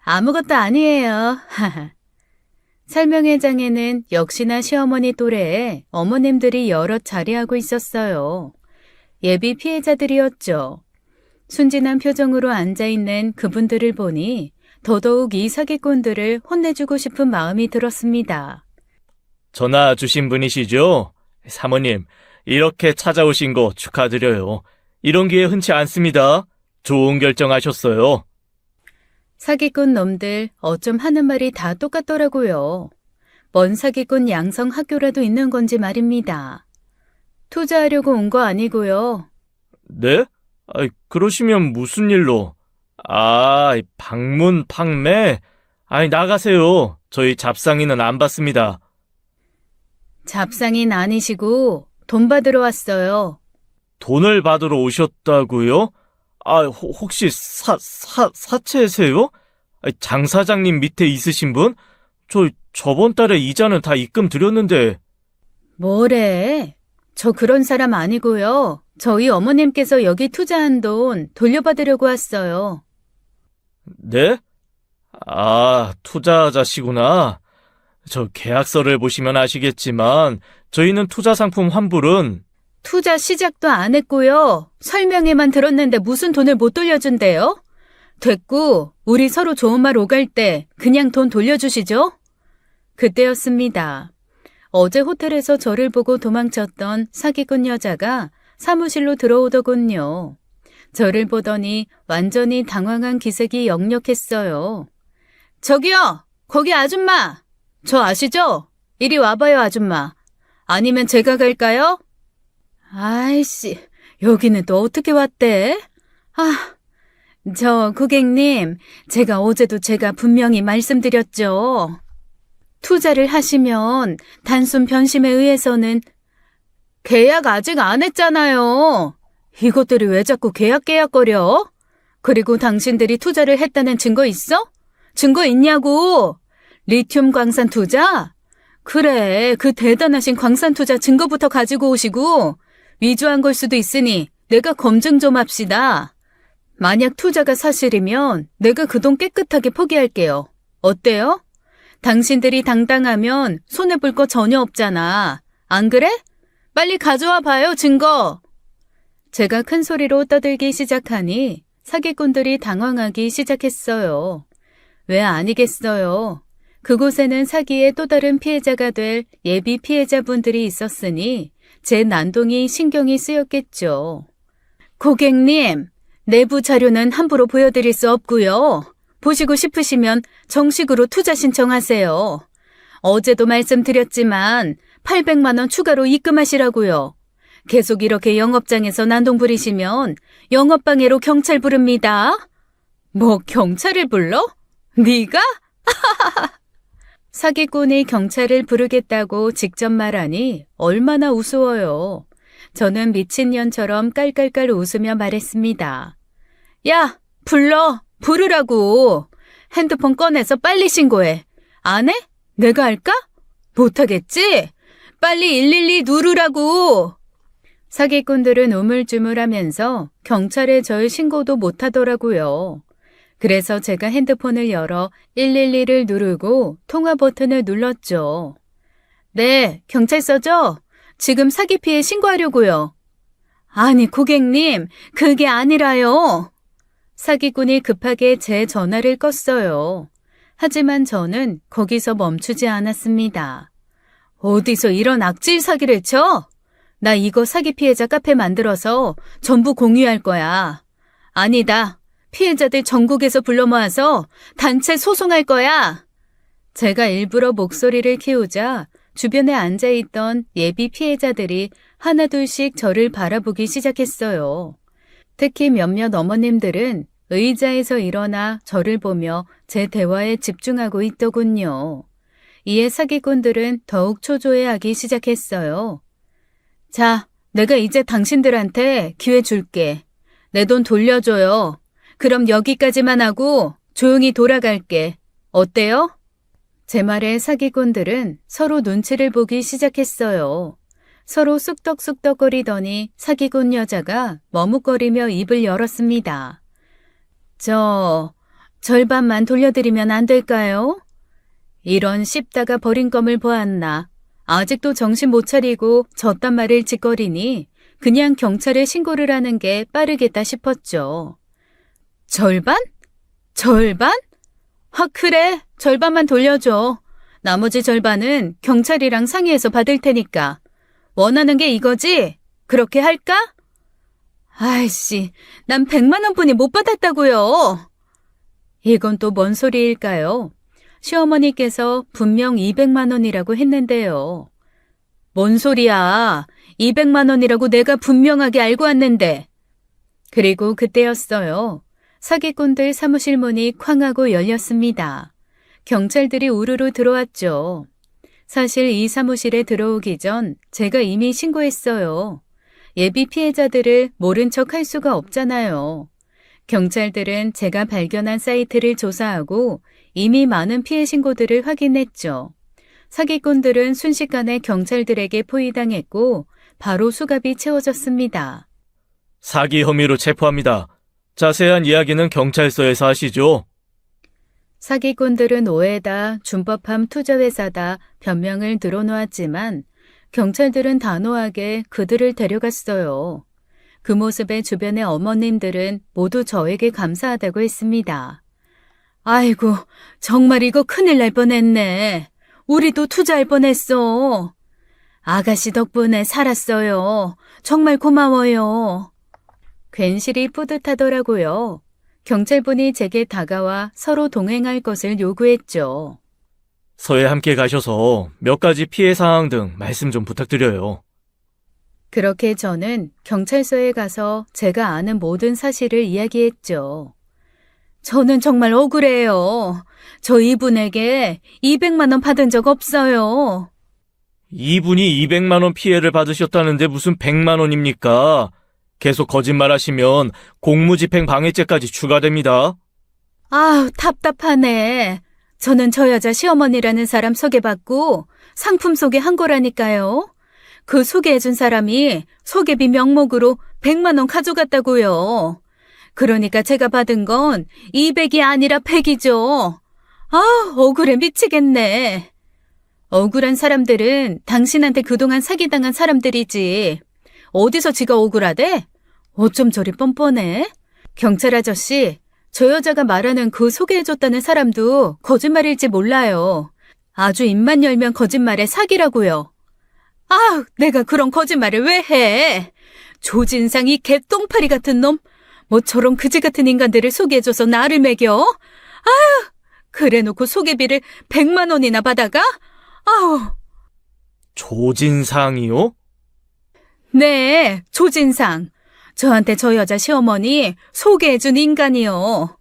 아무것도 아니에요. 설명회장에는 역시나 시어머니 또래의 어머님들이 여럿 자리하고 있었어요. 예비 피해자들이었죠. 순진한 표정으로 앉아있는 그분들을 보니 더더욱 이 사기꾼들을 혼내주고 싶은 마음이 들었습니다. 전화 주신 분이시죠? 사모님, 이렇게 찾아오신 거 축하드려요. 이런 기회 흔치 않습니다. 좋은 결정하셨어요. 사기꾼 놈들 어쩜 하는 말이 다 똑같더라고요. 뭔 사기꾼 양성 학교라도 있는 건지 말입니다. 투자하려고 온 거 아니고요. 네? 그러시면 무슨 일로? 방문 판매? 나가세요. 저희 잡상인은 안 받습니다. 잡상인 아니시고 돈 받으러 왔어요. 돈을 받으러 오셨다고요? 혹시 사채세요? 장 사장님 밑에 있으신 분? 저번 달에 이자는 다 입금 드렸는데. 뭐래? 저 그런 사람 아니고요. 저희 어머님께서 여기 투자한 돈 돌려받으려고 왔어요. 네? 투자자시구나. 저 계약서를 보시면 아시겠지만 저희는 투자 상품 환불은 투자 시작도 안 했고요. 설명회만 들었는데 무슨 돈을 못 돌려준대요? 됐고, 우리 서로 좋은 말 오갈 때 그냥 돈 돌려주시죠? 그때였습니다. 어제 호텔에서 저를 보고 도망쳤던 사기꾼 여자가 사무실로 들어오더군요. 저를 보더니 완전히 당황한 기색이 역력했어요. 저기요! 거기 아줌마! 저 아시죠? 이리 와봐요, 아줌마. 아니면 제가 갈까요? 아이씨, 여기는 또 어떻게 왔대? 고객님, 어제도 제가 분명히 말씀드렸죠. 투자를 하시면 단순 변심에 의해서는 계약 아직 안 했잖아요. 이것들이 왜 자꾸 계약거려? 그리고 당신들이 투자를 했다는 증거 있어? 증거 있냐고? 리튬 광산 투자? 그래, 그 대단하신 광산 투자 증거부터 가지고 오시고 위조한 걸 수도 있으니 내가 검증 좀 합시다. 만약 투자가 사실이면 내가 그 돈 깨끗하게 포기할게요. 어때요? 당신들이 당당하면 손해볼 거 전혀 없잖아. 안 그래? 빨리 가져와 봐요, 증거. 제가 큰 소리로 떠들기 시작하니 사기꾼들이 당황하기 시작했어요. 왜 아니겠어요? 그곳에는 사기의 또 다른 피해자가 될 예비 피해자분들이 있었으니 제 난동이 신경이 쓰였겠죠. 고객님, 내부 자료는 함부로 보여드릴 수 없고요. 보시고 싶으시면 정식으로 투자 신청하세요. 어제도 말씀드렸지만 800만 원 추가로 입금하시라고요. 계속 이렇게 영업장에서 난동 부리시면 영업방해로 경찰 부릅니다. 뭐 경찰을 불러? 네가? 사기꾼이 경찰을 부르겠다고 직접 말하니 얼마나 우스워요. 저는 미친년처럼 깔깔깔 웃으며 말했습니다. 야, 부르라고. 핸드폰 꺼내서 빨리 신고해. 안 해? 내가 할까? 못하겠지? 빨리 112 누르라고. 사기꾼들은 우물쭈물하면서 경찰에 절 신고도 못하더라고요. 그래서 제가 핸드폰을 열어 112를 누르고 통화 버튼을 눌렀죠. 네, 경찰서죠? 지금 사기 피해 신고하려고요. 아니, 고객님, 그게 아니라요. 사기꾼이 급하게 제 전화를 껐어요. 하지만 저는 거기서 멈추지 않았습니다. 어디서 이런 악질 사기를 쳐? 나 이거 사기 피해자 카페 만들어서 전부 공유할 거야. 아니다. 피해자들 전국에서 불러 모아서 단체 소송할 거야. 제가 일부러 목소리를 키우자 주변에 앉아있던 예비 피해자들이 하나둘씩 저를 바라보기 시작했어요. 특히 몇몇 어머님들은 의자에서 일어나 저를 보며 제 대화에 집중하고 있더군요. 이에 사기꾼들은 더욱 초조해하기 시작했어요. 자, 내가 이제 당신들한테 기회 줄게. 내 돈 돌려줘요. 그럼 여기까지만 하고 조용히 돌아갈게. 어때요? 제 말에 사기꾼들은 서로 눈치를 보기 시작했어요. 서로 쑥덕쑥덕거리더니 사기꾼 여자가 머뭇거리며 입을 열었습니다. 절반만 돌려드리면 안 될까요? 이런 씹다가 버린 껌을 보았나. 아직도 정신 못 차리고 저딴 말을 짓거리니 그냥 경찰에 신고를 하는 게 빠르겠다 싶었죠. 절반? 절반? 그래. 절반만 돌려줘. 나머지 절반은 경찰이랑 상의해서 받을 테니까. 원하는 게 이거지? 그렇게 할까? 아이씨, 난 100만 원뿐이 못 받았다고요. 이건 또 뭔 소리일까요? 시어머니께서 분명 200만 원이라고 했는데요. 뭔 소리야. 200만 원이라고 내가 분명하게 알고 왔는데. 그리고 그때였어요. 사기꾼들 사무실 문이 쾅 하고 열렸습니다. 경찰들이 우르르 들어왔죠. 사실 이 사무실에 들어오기 전 제가 이미 신고했어요. 예비 피해자들을 모른 척 할 수가 없잖아요. 경찰들은 제가 발견한 사이트를 조사하고 이미 많은 피해 신고들을 확인했죠. 사기꾼들은 순식간에 경찰들에게 포위당했고 바로 수갑이 채워졌습니다. 사기 혐의로 체포합니다. 자세한 이야기는 경찰서에서 하시죠. 사기꾼들은 오해다, 준법함 투자회사다 변명을 늘어놓았지만 경찰들은 단호하게 그들을 데려갔어요. 그 모습에 주변의 어머님들은 모두 저에게 감사하다고 했습니다. 아이고, 정말 이거 큰일 날 뻔했네. 우리도 투자할 뻔했어. 아가씨 덕분에 살았어요. 정말 고마워요. 괜시리 뿌듯하더라고요. 경찰분이 제게 다가와 서로 동행할 것을 요구했죠. 서에 함께 가셔서 몇 가지 피해 상황 등 말씀 좀 부탁드려요. 그렇게 저는 경찰서에 가서 제가 아는 모든 사실을 이야기했죠. 저는 정말 억울해요. 저 이분에게 200만 원 받은 적 없어요. 이분이 200만 원 피해를 받으셨다는데 무슨 100만 원입니까? 계속 거짓말하시면 공무집행 방해죄까지 추가됩니다. 아우, 답답하네. 저는 저 여자 시어머니라는 사람 소개받고 상품 소개한 거라니까요. 그 소개해준 사람이 소개비 명목으로 100만 원 가져갔다고요. 그러니까 제가 받은 건 200이 아니라 100이죠. 아, 억울해 미치겠네. 억울한 사람들은 당신한테 그동안 사기당한 사람들이지. 어디서 지가 억울하대? 어쩜 저리 뻔뻔해? 경찰 아저씨, 저 여자가 말하는 그 소개해줬다는 사람도 거짓말일지 몰라요. 아주 입만 열면 거짓말에 사기라고요. 아, 내가 그런 거짓말을 왜 해? 조진상 이 개똥파리 같은 놈. 뭐 저런 그지 같은 인간들을 소개해줘서 나를 먹여? 아휴, 그래놓고 소개비를 100만 원이나 받아가? 아우. 조진상이요? 네, 조진상. 저한테 저 여자 시어머니 소개해준 인간이요.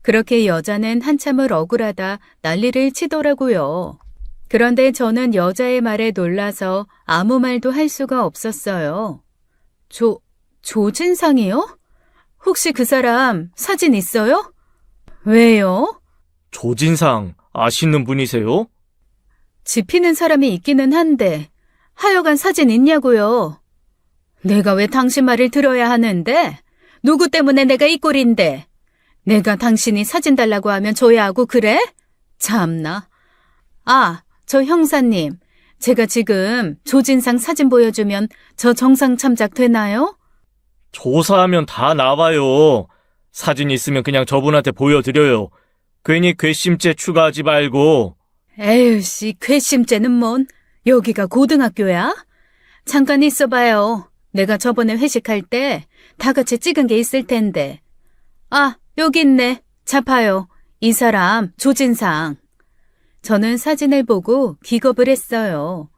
그렇게 여자는 한참을 억울하다 난리를 치더라고요. 그런데 저는 여자의 말에 놀라서 아무 말도 할 수가 없었어요. 조진상이요? 혹시 그 사람 사진 있어요? 왜요? 조진상 아시는 분이세요? 지피는 사람이 있기는 한데 하여간 사진 있냐고요. 내가 왜 당신 말을 들어야 하는데? 누구 때문에 내가 이 꼴인데? 내가 당신이 사진 달라고 하면 줘야 하고 그래? 참나. 아, 저 형사님. 제가 지금 조진상 사진 보여주면 저 정상 참작 되나요? 조사하면 다 나와요. 사진 있으면 그냥 저분한테 보여드려요. 괜히 괘씸죄 추가하지 말고. 에휴 씨, 괘씸죄는 뭔? 여기가 고등학교야? 잠깐 있어봐요. 내가 저번에 회식할 때 다 같이 찍은 게 있을 텐데. 아, 여기 있네. 자 봐요. 이 사람 조진상. 저는 사진을 보고 기겁을 했어요.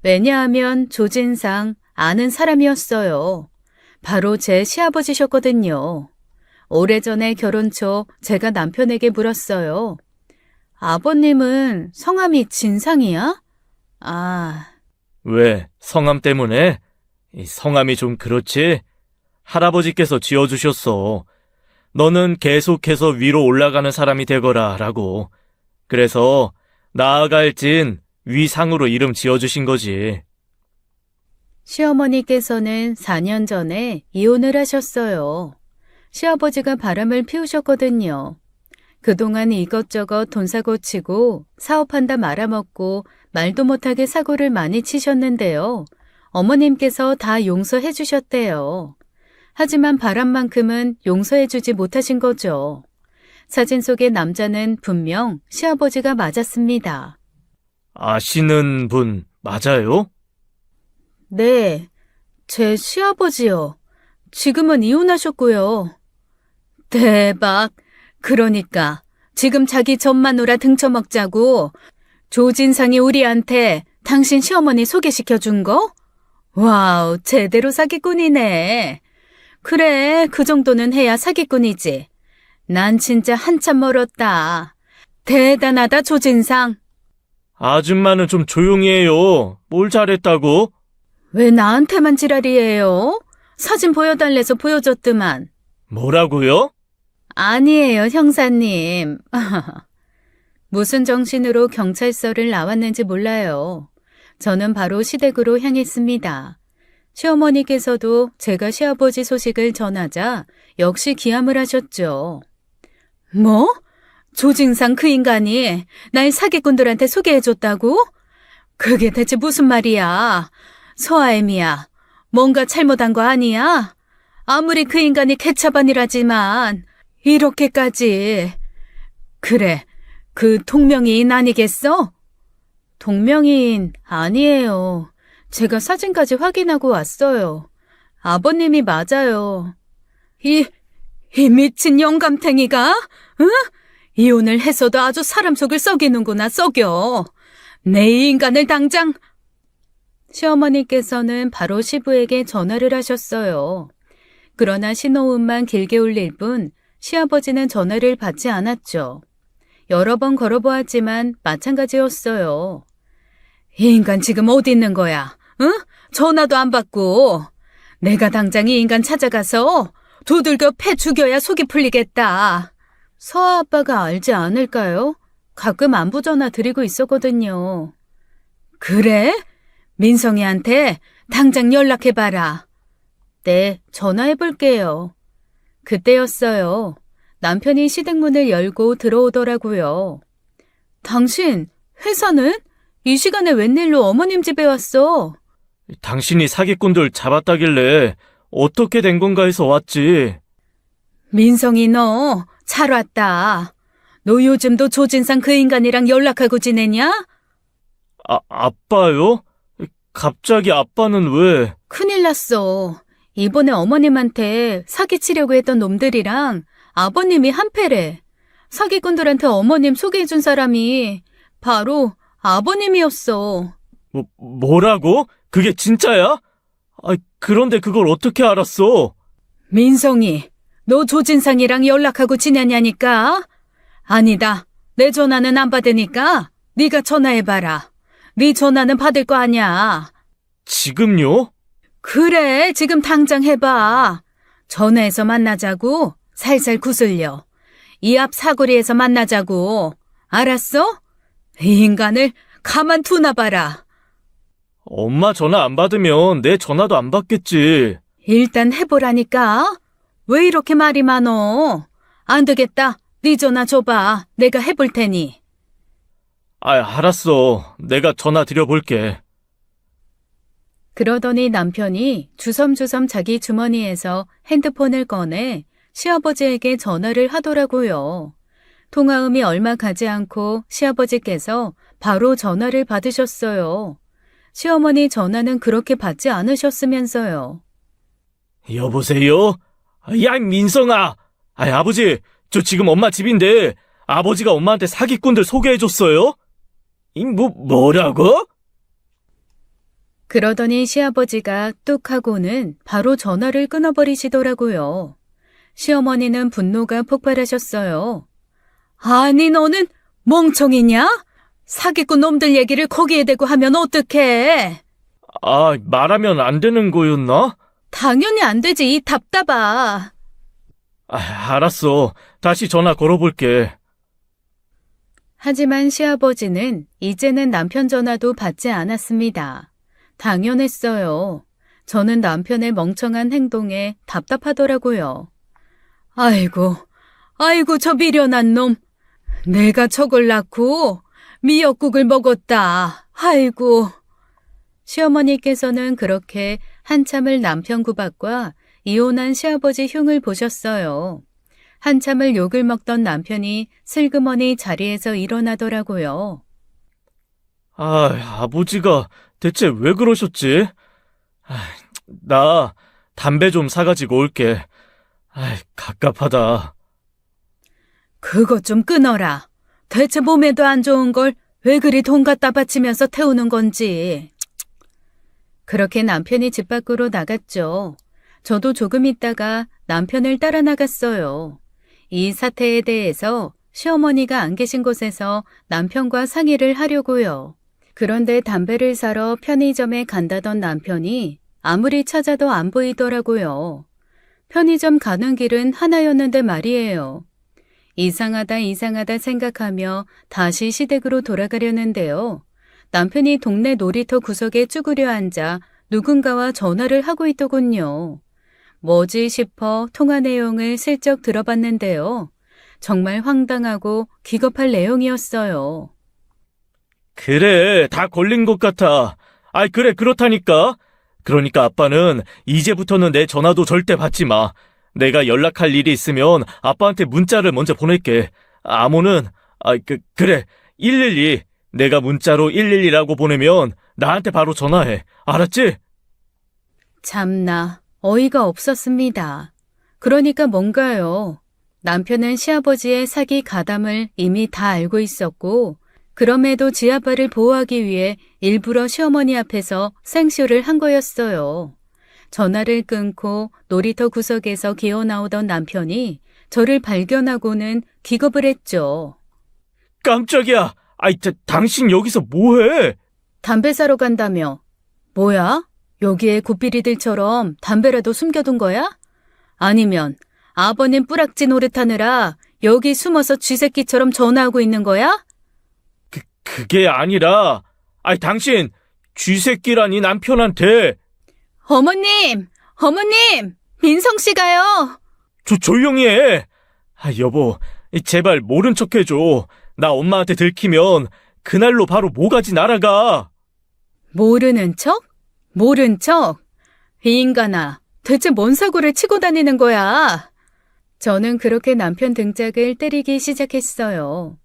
왜냐하면 조진상 아는 사람이었어요. 바로 제 시아버지셨거든요. 오래전에 결혼 초 제가 남편에게 물었어요. 아버님은 성함이 진상이야? 아... 왜? 성함 때문에? 이 성함이 좀 그렇지? 할아버지께서 지어주셨어. 너는 계속해서 위로 올라가는 사람이 되거라 라고. 그래서 나아갈진 위상으로 이름 지어주신 거지. 시어머니께서는 4년 전에 이혼을 하셨어요. 시아버지가 바람을 피우셨거든요. 그동안 이것저것 돈 사고 치고 사업한다 말아먹고 말도 못하게 사고를 많이 치셨는데요. 어머님께서 다 용서해 주셨대요. 하지만 바람만큼은 용서해 주지 못하신 거죠. 사진 속의 남자는 분명 시아버지가 맞았습니다. 아시는 분 맞아요? 네, 제 시아버지요. 지금은 이혼하셨고요. 대박. 그러니까 지금 자기 젖 마누라 등쳐먹자고 조진상이 우리한테 당신 시어머니 소개시켜 준 거? 와우, 제대로 사기꾼이네. 그래, 그 정도는 해야 사기꾼이지. 난 진짜 한참 멀었다. 대단하다, 조진상. 아줌마는 좀 조용히 해요. 뭘 잘했다고? 왜 나한테만 지랄이에요? 사진 보여달래서 보여줬더만. 뭐라고요? 아니에요, 형사님. 무슨 정신으로 경찰서를 나왔는지 몰라요. 저는 바로 시댁으로 향했습니다. 시어머니께서도 제가 시아버지 소식을 전하자 역시 기함을 하셨죠. 뭐? 조진상 그 인간이 날 사기꾼들한테 소개해줬다고? 그게 대체 무슨 말이야? 소아엠이야. 뭔가 잘못한 거 아니야? 아무리 그 인간이 개차반이라지만 이렇게까지. 그래, 그 동명이인 아니겠어? 동명이인 아니에요. 제가 사진까지 확인하고 왔어요. 아버님이 맞아요. 이 미친 영감탱이가? 응? 이혼을 해서도 아주 사람 속을 썩이는구나, 썩여. 내 이 인간을 당장. 시어머니께서는 바로 시부에게 전화를 하셨어요. 그러나 신호음만 길게 울릴 뿐 시아버지는 전화를 받지 않았죠. 여러 번 걸어보았지만 마찬가지였어요. 이 인간 지금 어디 있는 거야? 응? 전화도 안 받고. 내가 당장 이 인간 찾아가서 두들겨 패 죽여야 속이 풀리겠다. 서아 아빠가 알지 않을까요? 가끔 안부 전화 드리고 있었거든요. 그래? 민성이한테 당장 연락해봐라. 네, 전화해볼게요. 그때였어요. 남편이 시댁문을 열고 들어오더라고요. 당신, 회사는? 이 시간에 웬일로 어머님 집에 왔어? 당신이 사기꾼들 잡았다길래 어떻게 된 건가 해서 왔지. 민성이 너 잘 왔다. 너 요즘도 조진상 그 인간이랑 연락하고 지내냐? 아빠요? 갑자기 아빠는 왜? 큰일 났어. 이번에 어머님한테 사기치려고 했던 놈들이랑 아버님이 한패래. 사기꾼들한테 어머님 소개해준 사람이 바로 아버님이었어. 뭐라고? 그게 진짜야? 그런데 그걸 어떻게 알았어? 민성이, 너 조진상이랑 연락하고 지내냐니까? 아니다. 내 전화는 안 받으니까 네가 전화해봐라. 네 전화는 받을 거 아니야. 지금요? 그래, 지금 당장 해봐. 전화해서 만나자고. 살살 구슬려. 이 앞 사거리에서 만나자고. 알았어? 이 인간을 가만 두나 봐라. 엄마 전화 안 받으면 내 전화도 안 받겠지. 일단 해보라니까. 왜 이렇게 말이 많어? 안 되겠다. 네 전화 줘봐. 내가 해볼 테니. 알았어. 내가 전화 드려볼게. 그러더니 남편이 주섬주섬 자기 주머니에서 핸드폰을 꺼내 시아버지에게 전화를 하더라고요. 통화음이 얼마 가지 않고 시아버지께서 바로 전화를 받으셨어요. 시어머니 전화는 그렇게 받지 않으셨으면서요. 여보세요? 야, 민성아! 아버지, 저 지금 엄마 집인데 아버지가 엄마한테 사기꾼들 소개해줬어요? 뭐라고? 그러더니 시아버지가 뚝 하고는 바로 전화를 끊어버리시더라고요. 시어머니는 분노가 폭발하셨어요. 아니, 너는 멍청이냐? 사기꾼 놈들 얘기를 거기에 대고 하면 어떡해? 말하면 안 되는 거였나? 당연히 안 되지, 이 답답아. 알았어. 다시 전화 걸어볼게. 하지만 시아버지는 이제는 남편 전화도 받지 않았습니다. 당연했어요. 저는 남편의 멍청한 행동에 답답하더라고요. 아이고, 저 미련한 놈. 내가 저걸 낳고 미역국을 먹었다. 아이고. 시어머니께서는 그렇게 한참을 남편 구박과 이혼한 시아버지 흉을 보셨어요. 한참을 욕을 먹던 남편이 슬그머니 자리에서 일어나더라고요. 아버지가 대체 왜 그러셨지? 나 담배 좀 사가지고 올게. 갑갑하다. 그거 좀 끊어라. 대체 몸에도 안 좋은 걸 왜 그리 돈 갖다 바치면서 태우는 건지. 그렇게 남편이 집 밖으로 나갔죠. 저도 조금 있다가 남편을 따라 나갔어요. 이 사태에 대해서 시어머니가 안 계신 곳에서 남편과 상의를 하려고요. 그런데 담배를 사러 편의점에 간다던 남편이 아무리 찾아도 안 보이더라고요. 편의점 가는 길은 하나였는데 말이에요. 이상하다 생각하며 다시 시댁으로 돌아가려는데요. 남편이 동네 놀이터 구석에 쭈그려 앉아 누군가와 전화를 하고 있더군요. 뭐지 싶어 통화 내용을 슬쩍 들어봤는데요. 정말 황당하고 기겁할 내용이었어요. 그래, 다 걸린 것 같아. 아이, 그래, 그렇다니까. 그러니까 아빠는 이제부터는 내 전화도 절대 받지 마. 내가 연락할 일이 있으면 아빠한테 문자를 먼저 보낼게. 암호는, 그래, 112. 내가 문자로 112라고 보내면 나한테 바로 전화해. 알았지? 참나, 어이가 없었습니다. 그러니까 뭔가요? 남편은 시아버지의 사기 가담을 이미 다 알고 있었고, 그럼에도 지아빠를 보호하기 위해 일부러 시어머니 앞에서 생쇼를 한 거였어요. 전화를 끊고 놀이터 구석에서 기어 나오던 남편이 저를 발견하고는 기겁을 했죠. 깜짝이야. 당신 여기서 뭐해? 담배 사러 간다며. 뭐야? 여기에 굿비리들처럼 담배라도 숨겨둔 거야? 아니면 아버님 뿌락지 노릇하느라 여기 숨어서 쥐새끼처럼 전화하고 있는 거야? 그게 아니라, 당신 쥐새끼라니 남편한테. 어머님! 민성 씨가요! 조용히 해. 여보, 제발 모른 척 해줘. 나 엄마한테 들키면 그날로 바로 모가지 날아가. 모르는 척? 모른 척? 이 인간아, 대체 뭔 사고를 치고 다니는 거야? 저는 그렇게 남편 등짝을 때리기 시작했어요.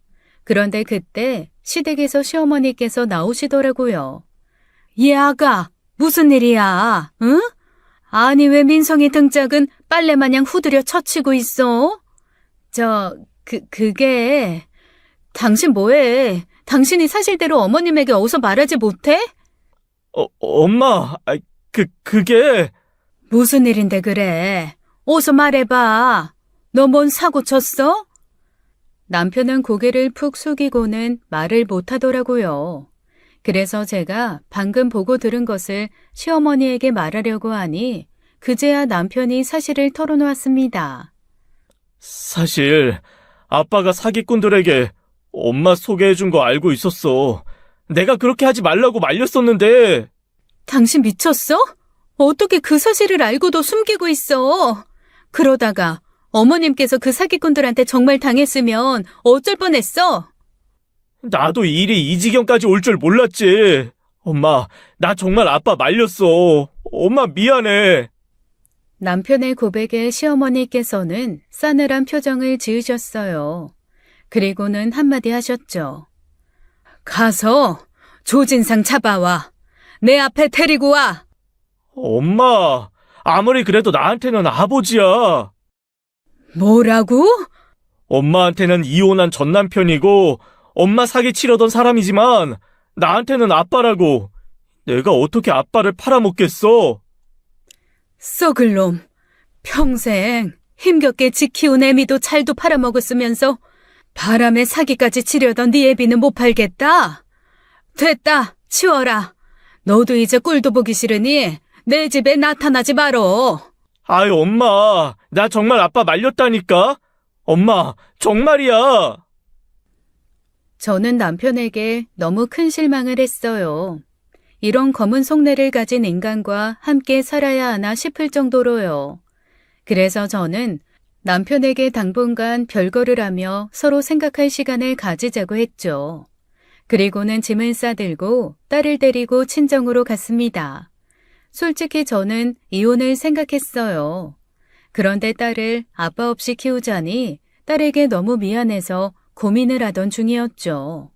그런데 그때 시댁에서 시어머니께서 나오시더라고요. 얘 아가, 무슨 일이야, 응? 아니 왜 민성이 등짝은 빨래 마냥 후드려 쳐치고 있어? 그게... 당신 뭐해? 당신이 사실대로 어머님에게 어서 말하지 못해? 엄마, 그게... 무슨 일인데 그래? 어서 말해봐. 너 뭔 사고 쳤어? 남편은 고개를 푹 숙이고는 말을 못하더라고요. 그래서 제가 방금 보고 들은 것을 시어머니에게 말하려고 하니 그제야 남편이 사실을 털어놓았습니다. 사실 아빠가 사기꾼들에게 엄마 소개해준 거 알고 있었어. 내가 그렇게 하지 말라고 말렸었는데. 당신 미쳤어? 어떻게 그 사실을 알고도 숨기고 있어? 그러다가 어머님께서 그 사기꾼들한테 정말 당했으면 어쩔 뻔했어? 나도 일이 이 지경까지 올 줄 몰랐지. 엄마, 나 정말 아빠 말렸어. 엄마 미안해. 남편의 고백에 시어머니께서는 싸늘한 표정을 지으셨어요. 그리고는 한마디 하셨죠. 가서 조진상 잡아와. 내 앞에 데리고 와. 엄마, 아무리 그래도 나한테는 아버지야. 뭐라고? 엄마한테는 이혼한 전 남편이고 엄마 사기 치려던 사람이지만 나한테는 아빠라고. 내가 어떻게 아빠를 팔아먹겠어? 썩을 놈. 평생 힘겹게 지키운 애미도 찰도 팔아먹었으면서 바람에 사기까지 치려던 네 애비는 못 팔겠다. 됐다. 치워라. 너도 이제 꼴도 보기 싫으니 내 집에 나타나지 말어. 아이, 엄마, 나 정말 아빠 말렸다니까? 엄마, 정말이야. 저는 남편에게 너무 큰 실망을 했어요. 이런 검은 속내를 가진 인간과 함께 살아야 하나 싶을 정도로요. 그래서 저는 남편에게 당분간 별거를 하며 서로 생각할 시간을 가지자고 했죠. 그리고는 짐을 싸들고 딸을 데리고 친정으로 갔습니다. 솔직히 저는 이혼을 생각했어요. 그런데 딸을 아빠 없이 키우자니 딸에게 너무 미안해서 고민을 하던 중이었죠.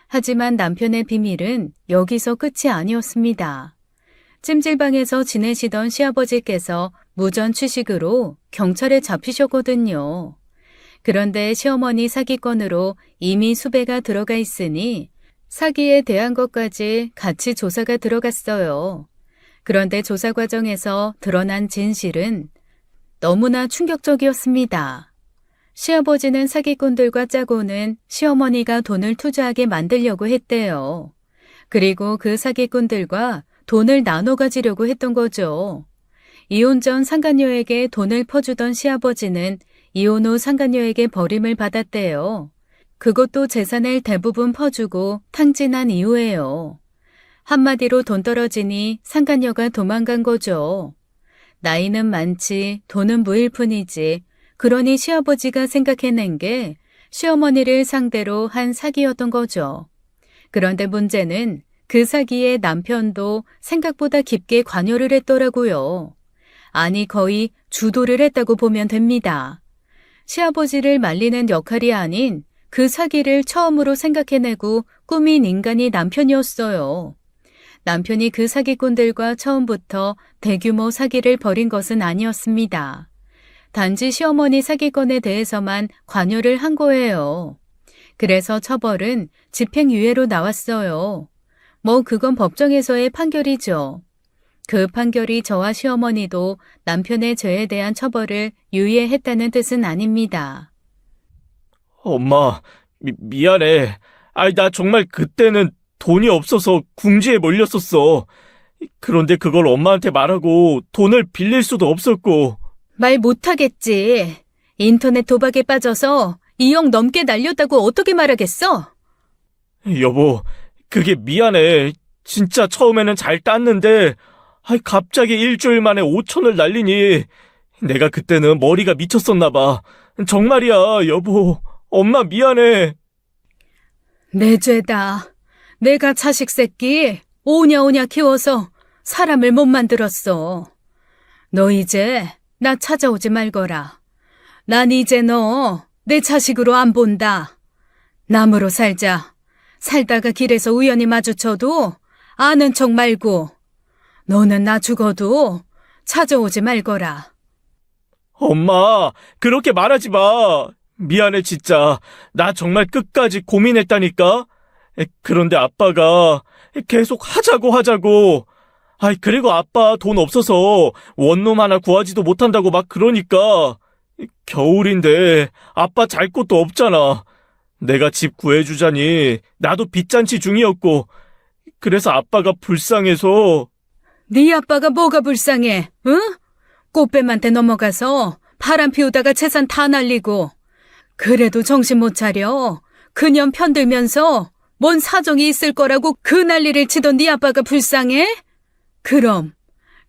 하지만 남편의 비밀은 여기서 끝이 아니었습니다. 찜질방에서 지내시던 시아버지께서 무전 취식으로 경찰에 잡히셨거든요. 그런데 시어머니 사기건으로 이미 수배가 들어가 있으니 사기에 대한 것까지 같이 조사가 들어갔어요. 그런데 조사 과정에서 드러난 진실은 너무나 충격적이었습니다. 시아버지는 사기꾼들과 짜고는 시어머니가 돈을 투자하게 만들려고 했대요. 그리고 그 사기꾼들과 돈을 나눠 가지려고 했던 거죠. 이혼 전 상간녀에게 돈을 퍼주던 시아버지는 이혼 후 상간녀에게 버림을 받았대요. 그것도 재산을 대부분 퍼주고 탕진한 이후에요. 한마디로 돈 떨어지니 상간녀가 도망간 거죠. 나이는 많지 돈은 무일 뿐이지. 그러니 시아버지가 생각해낸 게 시어머니를 상대로 한 사기였던 거죠. 그런데 문제는 그 사기에 남편도 생각보다 깊게 관여를 했더라고요. 아니 거의 주도를 했다고 보면 됩니다. 시아버지를 말리는 역할이 아닌 그 사기를 처음으로 생각해내고 꾸민 인간이 남편이었어요. 남편이 그 사기꾼들과 처음부터 대규모 사기를 벌인 것은 아니었습니다. 단지 시어머니 사기건에 대해서만 관여를 한 거예요. 그래서 처벌은 집행유예로 나왔어요. 뭐 그건 법정에서의 판결이죠. 그 판결이 저와 시어머니도 남편의 죄에 대한 처벌을 유예했다는 뜻은 아닙니다. 엄마, 미안해. 나 정말 그때는 돈이 없어서 궁지에 몰렸었어. 그런데 그걸 엄마한테 말하고 돈을 빌릴 수도 없었고. 말 못하겠지. 인터넷 도박에 빠져서 2억 넘게 날렸다고 어떻게 말하겠어? 여보, 그게 미안해. 진짜 처음에는 잘 땄는데 갑자기 일주일 만에 5천을 날리니 내가 그때는 머리가 미쳤었나 봐. 정말이야, 여보. 엄마 미안해. 내 죄다. 내가 자식 새끼 오냐오냐 키워서 사람을 못 만들었어. 너 이제 나 찾아오지 말거라. 난 이제 너 내 자식으로 안 본다. 남으로 살자. 살다가 길에서 우연히 마주쳐도 아는 척 말고 너는 나 죽어도 찾아오지 말거라. 엄마, 그렇게 말하지 마. 미안해, 진짜. 나 정말 끝까지 고민했다니까. 그런데 아빠가 계속 하자고. 그리고 아빠 돈 없어서 원룸 하나 구하지도 못한다고 막 그러니까. 겨울인데 아빠 잘 곳도 없잖아. 내가 집 구해주자니 나도 빚잔치 중이었고. 그래서 아빠가 불쌍해서. 네 아빠가 뭐가 불쌍해, 응? 꽃뱀한테 넘어가서 바람 피우다가 재산 다 날리고. 그래도 정신 못 차려. 그년 편들면서 뭔 사정이 있을 거라고 그 난리를 치던 네 아빠가 불쌍해? 그럼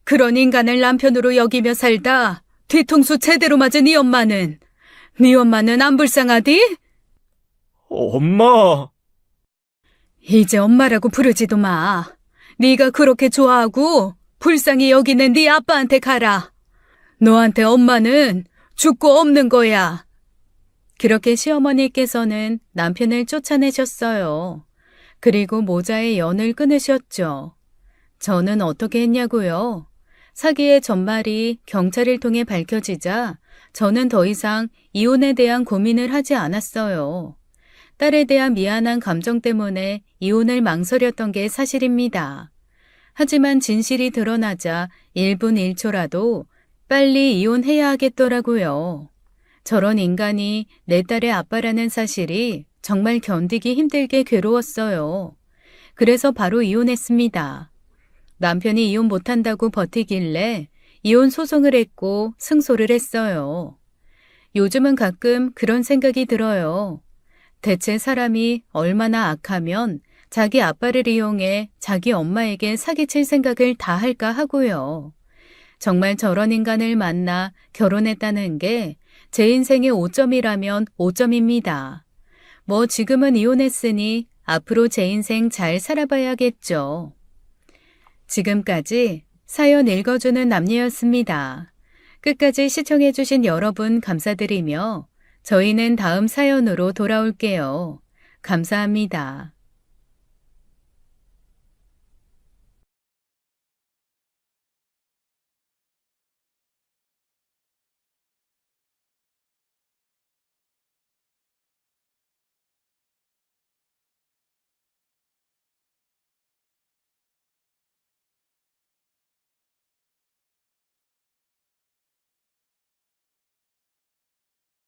그런 인간을 남편으로 여기며 살다 뒤통수 제대로 맞은 네 엄마는 안 불쌍하디? 엄마. 이제 엄마라고 부르지도 마. 네가 그렇게 좋아하고 불쌍히 여기는 네 아빠한테 가라. 너한테 엄마는 죽고 없는 거야. 그렇게 시어머니께서는 남편을 쫓아내셨어요. 그리고 모자에 연을 끊으셨죠. 저는 어떻게 했냐고요? 사기의 전말이 경찰을 통해 밝혀지자 저는 더 이상 이혼에 대한 고민을 하지 않았어요. 딸에 대한 미안한 감정 때문에 이혼을 망설였던 게 사실입니다. 하지만 진실이 드러나자 1분 1초라도 빨리 이혼해야 하겠더라고요. 저런 인간이 내 딸의 아빠라는 사실이 정말 견디기 힘들게 괴로웠어요. 그래서 바로 이혼했습니다. 남편이 이혼 못한다고 버티길래 이혼 소송을 했고 승소를 했어요. 요즘은 가끔 그런 생각이 들어요. 대체 사람이 얼마나 악하면 자기 아빠를 이용해 자기 엄마에게 사기칠 생각을 다 할까 하고요. 정말 저런 인간을 만나 결혼했다는 게 제 인생의 5점이라면 5점입니다. 뭐 지금은 이혼했으니 앞으로 제 인생 잘 살아봐야겠죠. 지금까지 사연 읽어주는 남녀였습니다. 끝까지 시청해주신 여러분 감사드리며 저희는 다음 사연으로 돌아올게요. 감사합니다.